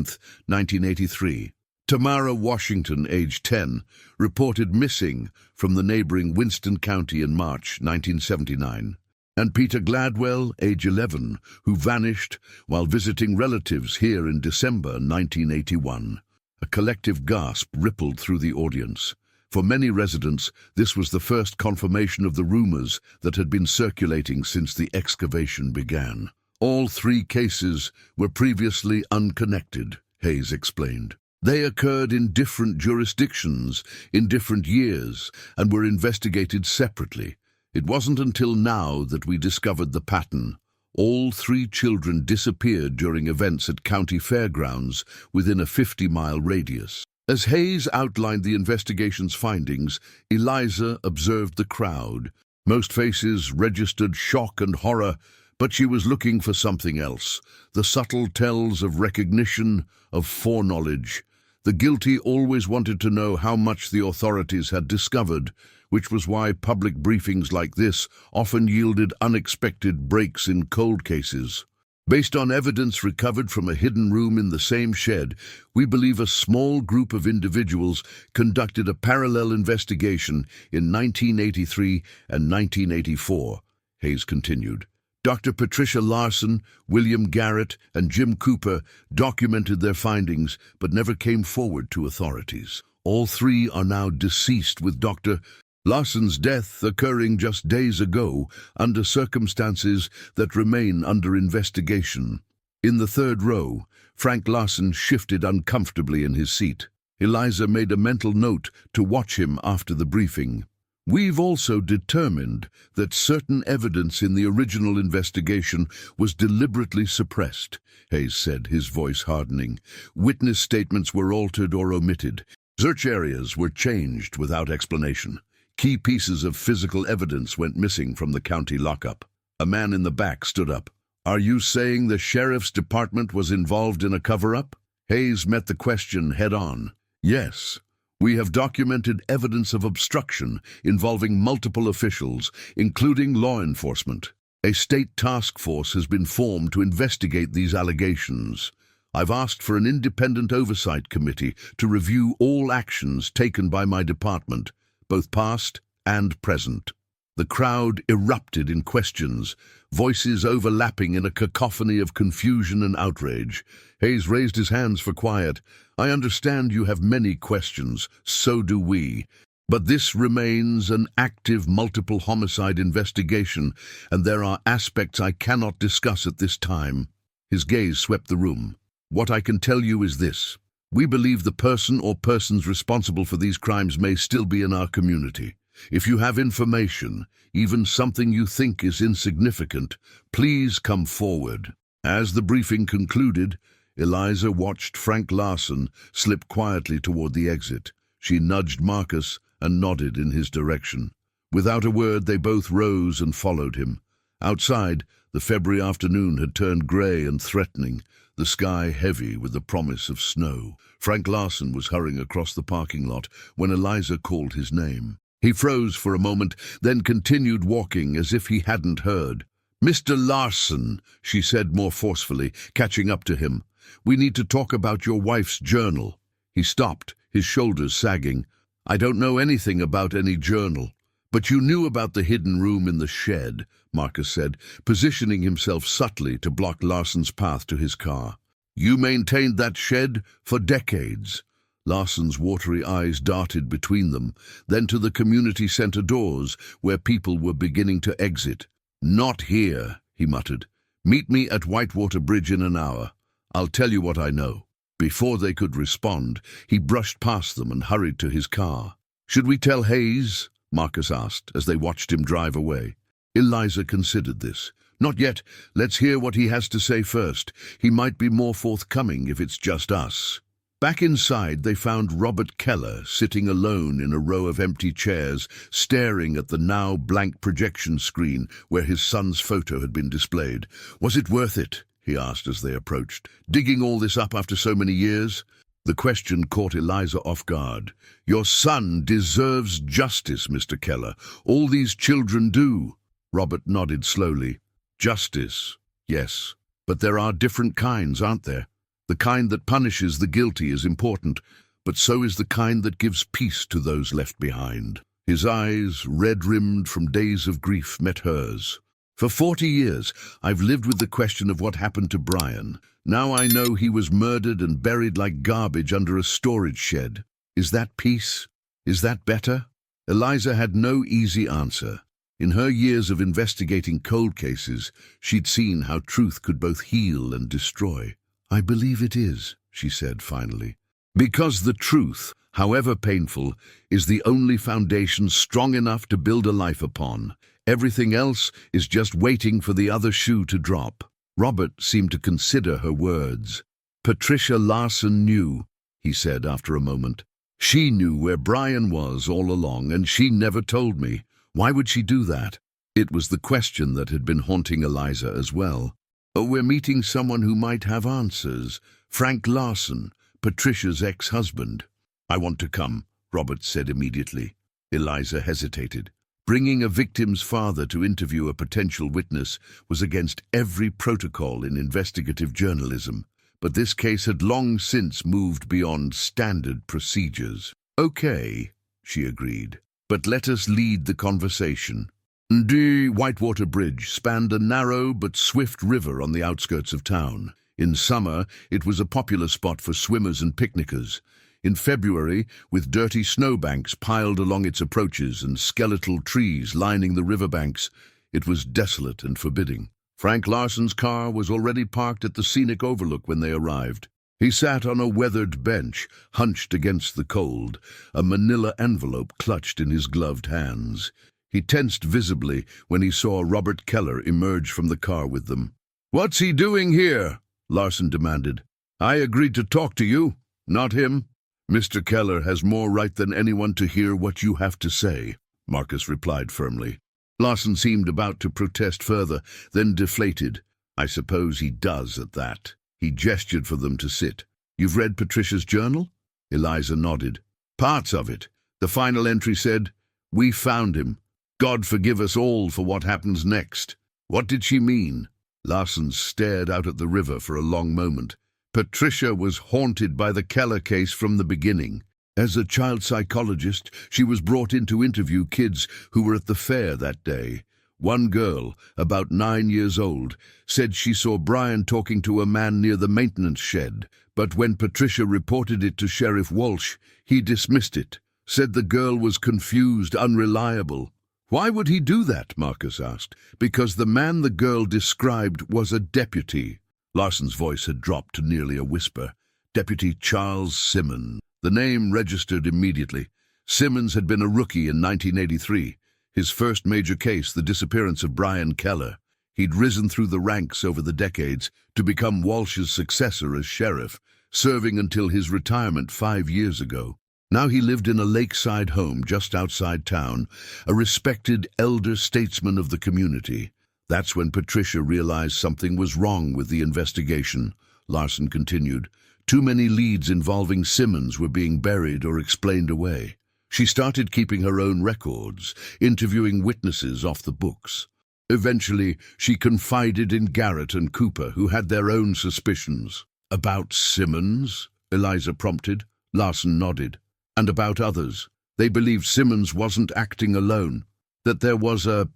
1983. Tamara Washington, age 10, reported missing from the neighboring Winston County in March 1979. And Peter Gladwell, age 11, who vanished while visiting relatives here in December 1981. A collective gasp rippled through the audience. For many residents, this was the first confirmation of the rumors that had been circulating since the excavation began. All 3 cases were previously unconnected, Hayes explained. They occurred in different jurisdictions, in different years, and were investigated separately. It wasn't until now that we discovered the pattern. All 3 children disappeared during events at county fairgrounds within a 50-mile radius. As Hayes outlined the investigation's findings, Eliza observed the crowd. Most faces registered shock and horror, but she was looking for something else. The subtle tells of recognition, of foreknowledge. The guilty always wanted to know how much the authorities had discovered, which was why public briefings like this often yielded unexpected breaks in cold cases. Based on evidence recovered from a hidden room in the same shed, we believe a small group of individuals conducted a parallel investigation in 1983 and 1984, Hayes continued. Dr. Patricia Larson, William Garrett, and Jim Cooper documented their findings but never came forward to authorities. All 3 are now deceased, with Dr. Larson's death occurring just days ago under circumstances that remain under investigation. In the 3rd row, Frank Larson shifted uncomfortably in his seat. Eliza made a mental note to watch him after the briefing. We've also determined that certain evidence in the original investigation was deliberately suppressed, Hayes said, his voice hardening. Witness statements were altered or omitted. Search areas were changed without explanation. Key pieces of physical evidence went missing from the county lockup. A man in the back stood up. Are you saying the sheriff's department was involved in a cover-up? Hayes met the question head-on. Yes. We have documented evidence of obstruction involving multiple officials, including law enforcement. A state task force has been formed to investigate these allegations. I've asked for an independent oversight committee to review all actions taken by my department, both past and present. The crowd erupted in questions, voices overlapping in a cacophony of confusion and outrage. Hayes raised his hands for quiet. I understand you have many questions, so do we. But this remains an active multiple homicide investigation, and there are aspects I cannot discuss at this time. His gaze swept the room. What I can tell you is this. We believe the person or persons responsible for these crimes may still be in our community. If you have information, even something you think is insignificant, please come forward. As the briefing concluded, Eliza watched Frank Larson slip quietly toward the exit. She nudged Marcus and nodded in his direction. Without a word, they both rose and followed him. Outside, the February afternoon had turned gray and threatening, the sky heavy with the promise of snow. Frank Larson was hurrying across the parking lot when Eliza called his name. He froze for a moment, then continued walking as if he hadn't heard. Mr. Larson, she said more forcefully, catching up to him. We need to talk about your wife's journal. He stopped, his shoulders sagging. I don't know anything about any journal. But you knew about the hidden room in the shed, Marcus said, positioning himself subtly to block Larson's path to his car. You maintained that shed for decades. Larson's watery eyes darted between them, then to the community center doors, where people were beginning to exit. Not here, he muttered. Meet me at Whitewater Bridge in an hour. I'll tell you what I know. Before they could respond, he brushed past them and hurried to his car. Should we tell Hayes? Marcus asked, as they watched him drive away. Eliza considered this. Not yet. Let's hear what he has to say first. He might be more forthcoming if it's just us. Back inside, they found Robert Keller sitting alone in a row of empty chairs, staring at the now blank projection screen where his son's photo had been displayed. "Was it worth it?" he asked as they approached. "Digging all this up after so many years?" The question caught Eliza off guard. "Your son deserves justice, Mr. Keller. All these children do." Robert nodded slowly. "Justice, yes. But there are different kinds, aren't there? The kind that punishes the guilty is important, but so is the kind that gives peace to those left behind." His eyes, red-rimmed from days of grief, met hers. "For 40 years, I've lived with the question of what happened to Brian. Now I know he was murdered and buried like garbage under a storage shed. Is that peace? Is that better?" Eliza had no easy answer. In her years of investigating cold cases, she'd seen how truth could both heal and destroy. "I believe it is," she said finally. "Because the truth, however painful, is the only foundation strong enough to build a life upon. Everything else is just waiting for the other shoe to drop." Robert seemed to consider her words. "Patricia Larson knew," he said after a moment. "She knew where Brian was all along, and she never told me. Why would she do that?" It was the question that had been haunting Eliza as well. "Oh, we're meeting someone who might have answers. Frank Larson, Patricia's ex-husband." "I want to come," Robert said immediately. Eliza hesitated. Bringing a victim's father to interview a potential witness was against every protocol in investigative journalism, but this case had long since moved beyond standard procedures. "Okay," she agreed, "but let us lead the conversation." The Whitewater Bridge spanned a narrow but swift river on the outskirts of town. In summer, it was a popular spot for swimmers and picnickers. In February, with dirty snowbanks piled along its approaches and skeletal trees lining the riverbanks, it was desolate and forbidding. Frank Larson's car was already parked at the scenic overlook when they arrived. He sat on a weathered bench, hunched against the cold, a manila envelope clutched in his gloved hands. He tensed visibly when he saw Robert Keller emerge from the car with them. "What's he doing here?" Larson demanded. "I agreed to talk to you, not him." "Mr. Keller has more right than anyone to hear what you have to say," Marcus replied firmly. Larson seemed about to protest further, then deflated. "I suppose he does at that." He gestured for them to sit. "You've read Patricia's journal?" Eliza nodded. "Parts of it. The final entry said, 'We found him. God forgive us all for what happens next.'" "What did she mean?" Larson stared out at the river for a long moment. "Patricia was haunted by the Keller case from the beginning. As a child psychologist, she was brought in to interview kids who were at the fair that day. One girl, about 9 years old, said she saw Brian talking to a man near the maintenance shed, but when Patricia reported it to Sheriff Walsh, he dismissed it, said the girl was confused, unreliable." "Why would he do that?" Marcus asked. "Because the man the girl described was a deputy." Larson's voice had dropped to nearly a whisper. "Deputy Charles Simmons." The name registered immediately. Simmons had been a rookie in 1983. His first major case, the disappearance of Brian Keller. He'd risen through the ranks over the decades to become Walsh's successor as sheriff, serving until his retirement 5 years ago. Now he lived in a lakeside home just outside town, a respected elder statesman of the community. That's when Patricia realized something was wrong with the investigation, Larson continued. Too many leads involving Simmons were being buried or explained away. She started keeping her own records, interviewing witnesses off the books. Eventually, she confided in Garrett and Cooper, who had their own suspicions. "About Simmons?" Eliza prompted. Larson nodded. "And about others. They believed Simmons wasn't acting alone, that there was a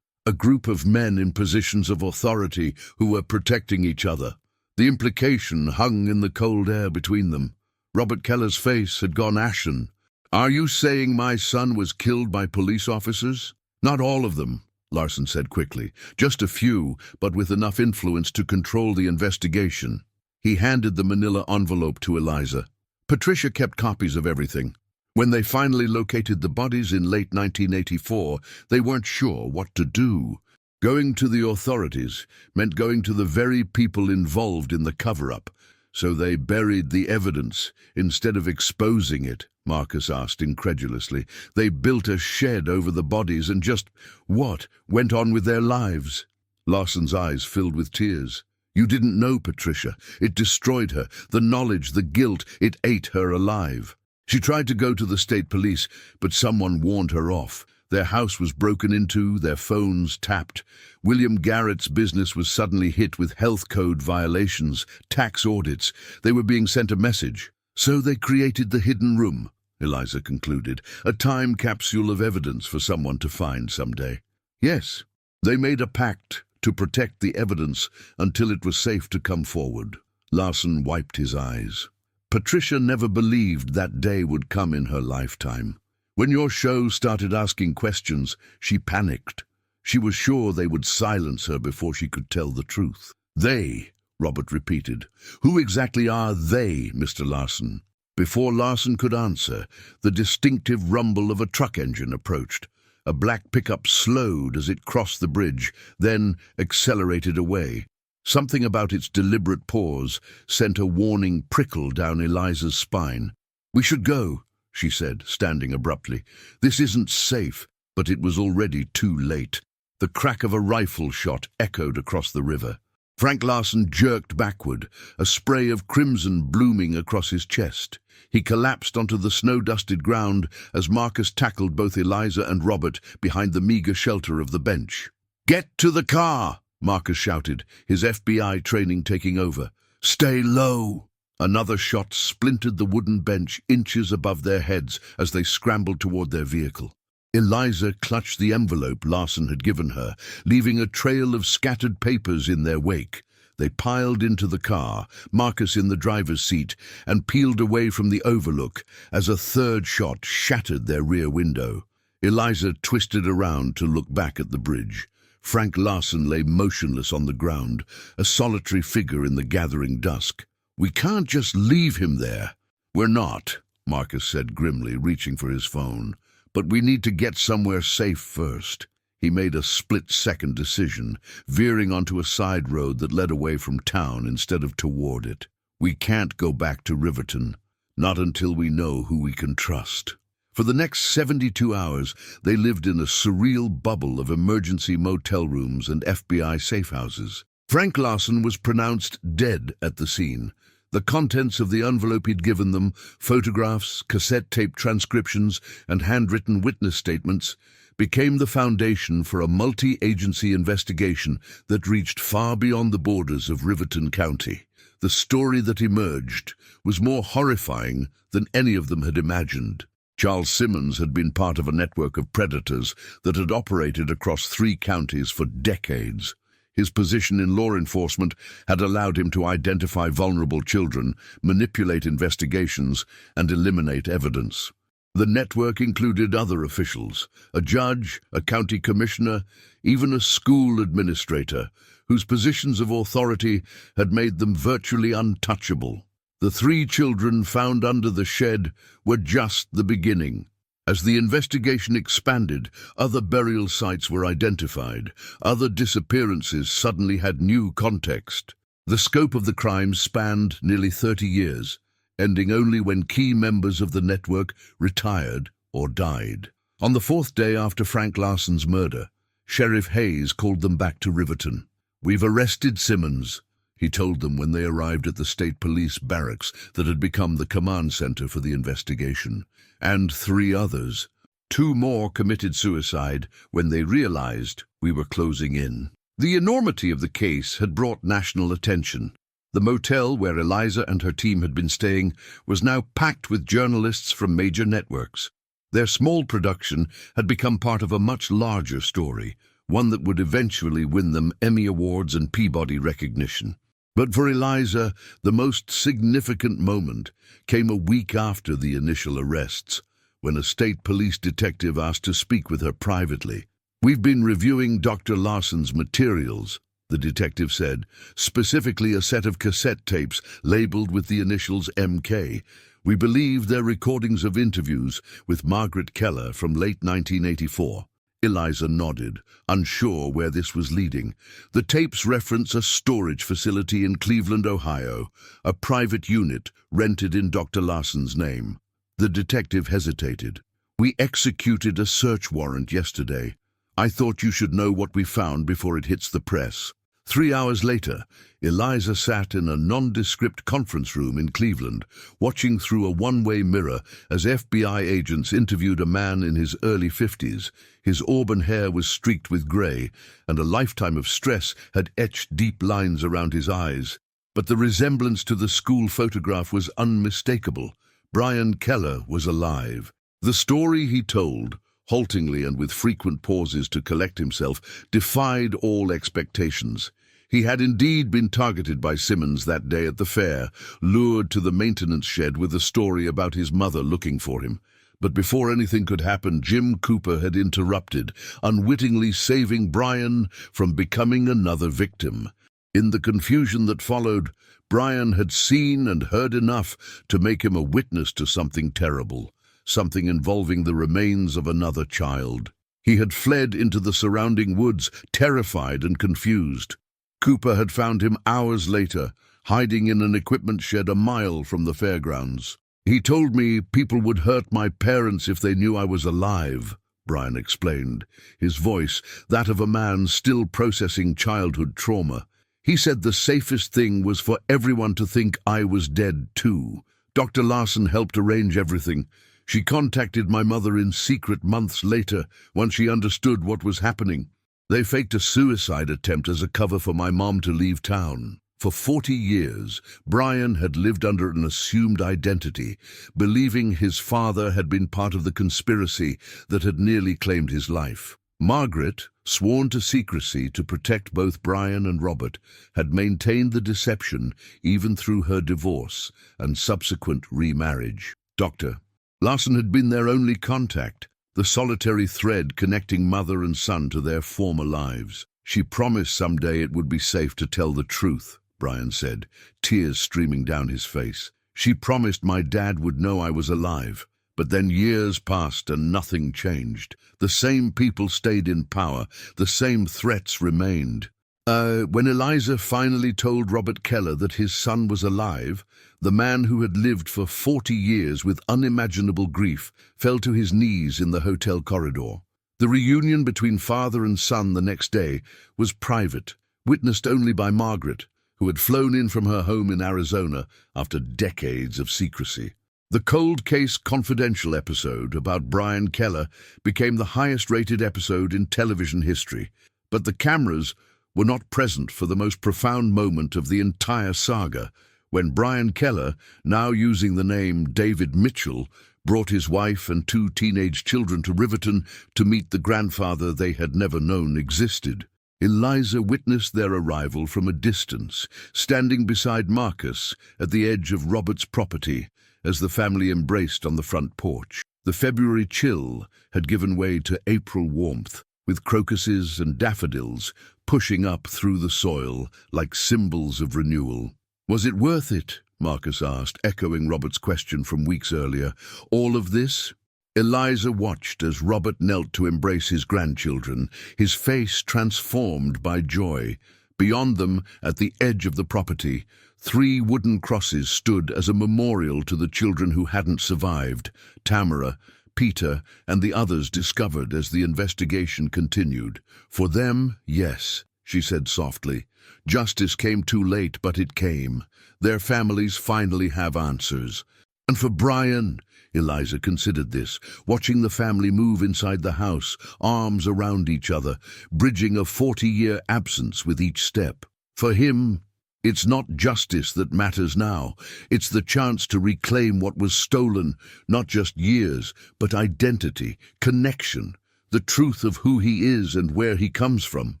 group of men in positions of authority who were protecting each other. The implication hung in the cold air between them." Robert Keller's face had gone ashen. "Are you saying my son was killed by police officers?" "Not all of them," Larson said quickly. "Just a few, but with enough influence to control the investigation." He handed the manila envelope to Eliza. Patricia kept copies of everything. When they finally located the bodies in late 1984, they weren't sure what to do. Going to the authorities meant going to the very people involved in the cover-up, So they buried the evidence instead of exposing it, Marcus asked incredulously. They built a shed over the bodies and just, went on with their lives? Larson's eyes filled with tears. You didn't know Patricia. It destroyed her. The knowledge, the guilt, it ate her alive. She tried to go to the state police, but someone warned her off. Their house was broken into, their phones tapped. William Garrett's business was suddenly hit with health code violations, tax audits. They were being sent a message. So they created the hidden room, Eliza concluded, a time capsule of evidence for someone to find someday. Yes, they made a pact to protect the evidence until it was safe to come forward. Larson wiped his eyes. Patricia never believed that day would come in her lifetime. When your show started asking questions, she panicked. She was sure they would silence her before she could tell the truth. They, Robert repeated. Who exactly are they, Mr. Larson? Before Larson could answer, the distinctive rumble of a truck engine approached. A black pickup slowed as it crossed the bridge, then accelerated away. Something about its deliberate pause sent a warning prickle down Eliza's spine. We should go, she said, standing abruptly. This isn't safe, but it was already too late. The crack of a rifle shot echoed across the river. Frank Larson jerked backward, a spray of crimson blooming across his chest. He collapsed onto the snow-dusted ground as Marcus tackled both Eliza and Robert behind the meager shelter of the bench. Get to the car, Marcus shouted, his FBI training taking over. Stay low. Another shot splintered the wooden bench inches above their heads as they scrambled toward their vehicle. Eliza clutched the envelope Larson had given her, leaving a trail of scattered papers in their wake. They piled into the car, Marcus in the driver's seat, and peeled away from the overlook as a third shot shattered their rear window. Eliza twisted around to look back at the bridge. Frank Larson lay motionless on the ground, a solitary figure in the gathering dusk. We can't just leave him there. We're not, Marcus said grimly, reaching for his phone. But we need to get somewhere safe first. He made a split-second decision, veering onto a side road that led away from town instead of toward it. We can't go back to Riverton, not until we know who we can trust. For the next 72 hours, they lived in a surreal bubble of emergency motel rooms and FBI safehouses. Frank Larson was pronounced dead at the scene. The contents of the envelope he'd given them, photographs, cassette tape transcriptions, and handwritten witness statements, became the foundation for a multi-agency investigation that reached far beyond the borders of Riverton County. The story that emerged was more horrifying than any of them had imagined. Charles Simmons had been part of a network of predators that had operated across 3 counties for decades. His position in law enforcement had allowed him to identify vulnerable children, manipulate investigations, and eliminate evidence. The network included other officials, a judge, a county commissioner, even a school administrator, whose positions of authority had made them virtually untouchable. The 3 children found under the shed were just the beginning. As the investigation expanded, other burial sites were identified. Other disappearances suddenly had new context. The scope of the crimes spanned nearly 30 years, ending only when key members of the network retired or died. On the 4th day after Frank Larson's murder, Sheriff Hayes called them back to Riverton. "We've arrested Simmons," he told them when they arrived at the state police barracks that had become the command center for the investigation. And 3 others. 2 more committed suicide when they realized we were closing in. The enormity of the case had brought national attention. The motel where Eliza and her team had been staying was now packed with journalists from major networks. Their small production had become part of a much larger story, one that would eventually win them Emmy Awards and Peabody recognition. But for Eliza, the most significant moment came a week after the initial arrests, when a state police detective asked to speak with her privately. "We've been reviewing Dr. Larson's materials," the detective said, "specifically a set of cassette tapes labeled with the initials MK. We believe they're recordings of interviews with Margaret Keller from late 1984. Eliza nodded, unsure where this was leading. The tapes reference a storage facility in Cleveland, Ohio, a private unit rented in Dr. Larson's name. The detective hesitated. "We executed a search warrant yesterday. I thought you should know what we found before it hits the press." 3 hours later, Eliza sat in a nondescript conference room in Cleveland, watching through a one-way mirror as FBI agents interviewed a man in his early 50s. His auburn hair was streaked with gray, and a lifetime of stress had etched deep lines around his eyes. But the resemblance to the school photograph was unmistakable. Brian Keller was alive. The story he told, haltingly and with frequent pauses to collect himself, defied all expectations. He had indeed been targeted by Simmons that day at the fair, lured to the maintenance shed with a story about his mother looking for him. But before anything could happen, Jim Cooper had interrupted, unwittingly saving Brian from becoming another victim. In the confusion that followed, Brian had seen and heard enough to make him a witness to something terrible. Something involving the remains of another child. He had fled into the surrounding woods, terrified and confused. Cooper had found him hours later, hiding in an equipment shed a mile from the fairgrounds. "He told me people would hurt my parents if they knew I was alive," Brian explained, his voice that of a man still processing childhood trauma. "He said the safest thing was for everyone to think I was dead too. Dr. Larson helped arrange everything. She contacted my mother in secret months later, once she understood what was happening. They faked a suicide attempt as a cover for my mom to leave town." For 40 years, Brian had lived under an assumed identity, believing his father had been part of the conspiracy that had nearly claimed his life. Margaret, sworn to secrecy to protect both Brian and Robert, had maintained the deception even through her divorce and subsequent remarriage. Dr. Larson had been their only contact, the solitary thread connecting mother and son to their former lives. "She promised someday it would be safe to tell the truth," Brian said, tears streaming down his face. "She promised my dad would know I was alive. But then years passed and nothing changed. The same people stayed in power, the same threats remained." When Eliza finally told Robert Keller that his son was alive, the man who had lived for 40 years with unimaginable grief fell to his knees in the hotel corridor. The reunion between father and son the next day was private, witnessed only by Margaret, who had flown in from her home in Arizona after decades of secrecy. The Cold Case Confidential episode about Brian Keller became the highest-rated episode in television history, but the cameras were not present for the most profound moment of the entire saga, when Brian Keller, now using the name David Mitchell, brought his wife and 2 teenage children to Riverton to meet the grandfather they had never known existed. Eliza witnessed their arrival from a distance, standing beside Marcus at the edge of Robert's property as the family embraced on the front porch. The February chill had given way to April warmth, with crocuses and daffodils pushing up through the soil like symbols of renewal. "Was it worth it?" Marcus asked, echoing Robert's question from weeks earlier. "All of this?" Eliza watched as Robert knelt to embrace his grandchildren, his face transformed by joy. Beyond them, at the edge of the property, 3 wooden crosses stood as a memorial to the children who hadn't survived: Tamara, Peter, and the others discovered as the investigation continued. "For them, yes," she said softly. "Justice came too late, but it came. Their families finally have answers. And for Brian," Eliza considered this, watching the family move inside the house, arms around each other, bridging a 40-year absence with each step. "For him, it's not justice that matters now. It's the chance to reclaim what was stolen, not just years, but identity, connection, the truth of who he is and where he comes from."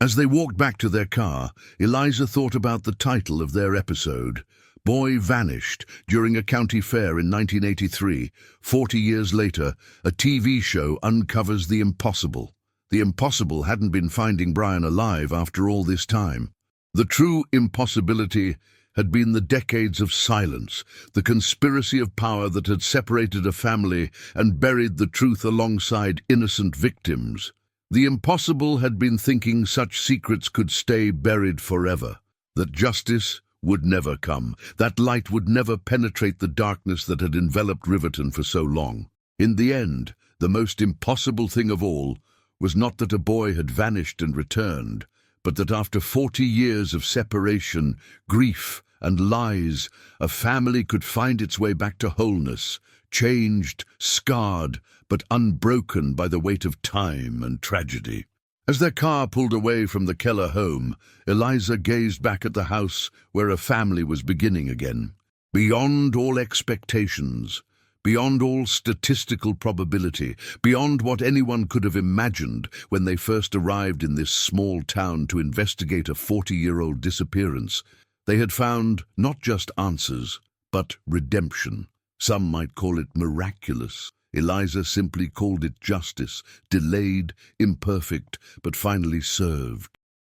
As they walked back to their car, Eliza thought about the title of their episode. Boy vanished during a county fair in 1983. 40 years later, a TV show uncovers the impossible. The impossible hadn't been finding Brian alive after all this time. The true impossibility had been the decades of silence, the conspiracy of power that had separated a family and buried the truth alongside innocent victims. The impossible had been thinking such secrets could stay buried forever, that justice would never come, that light would never penetrate the darkness that had enveloped Riverton for so long. In the end, the most impossible thing of all was not that a boy had vanished and returned, but that after 40 years of separation, grief, and lies, a family could find its way back to wholeness, changed, scarred, but unbroken by the weight of time and tragedy. As their car pulled away from the Keller home, Eliza gazed back at the house where a family was beginning again. Beyond all expectations, beyond all statistical probability, beyond what anyone could have imagined when they first arrived in this small town to investigate a 40-year-old disappearance, they had found not just answers, but redemption. Some might call it miraculous. Eliza simply called it justice, delayed, imperfect, but finally served.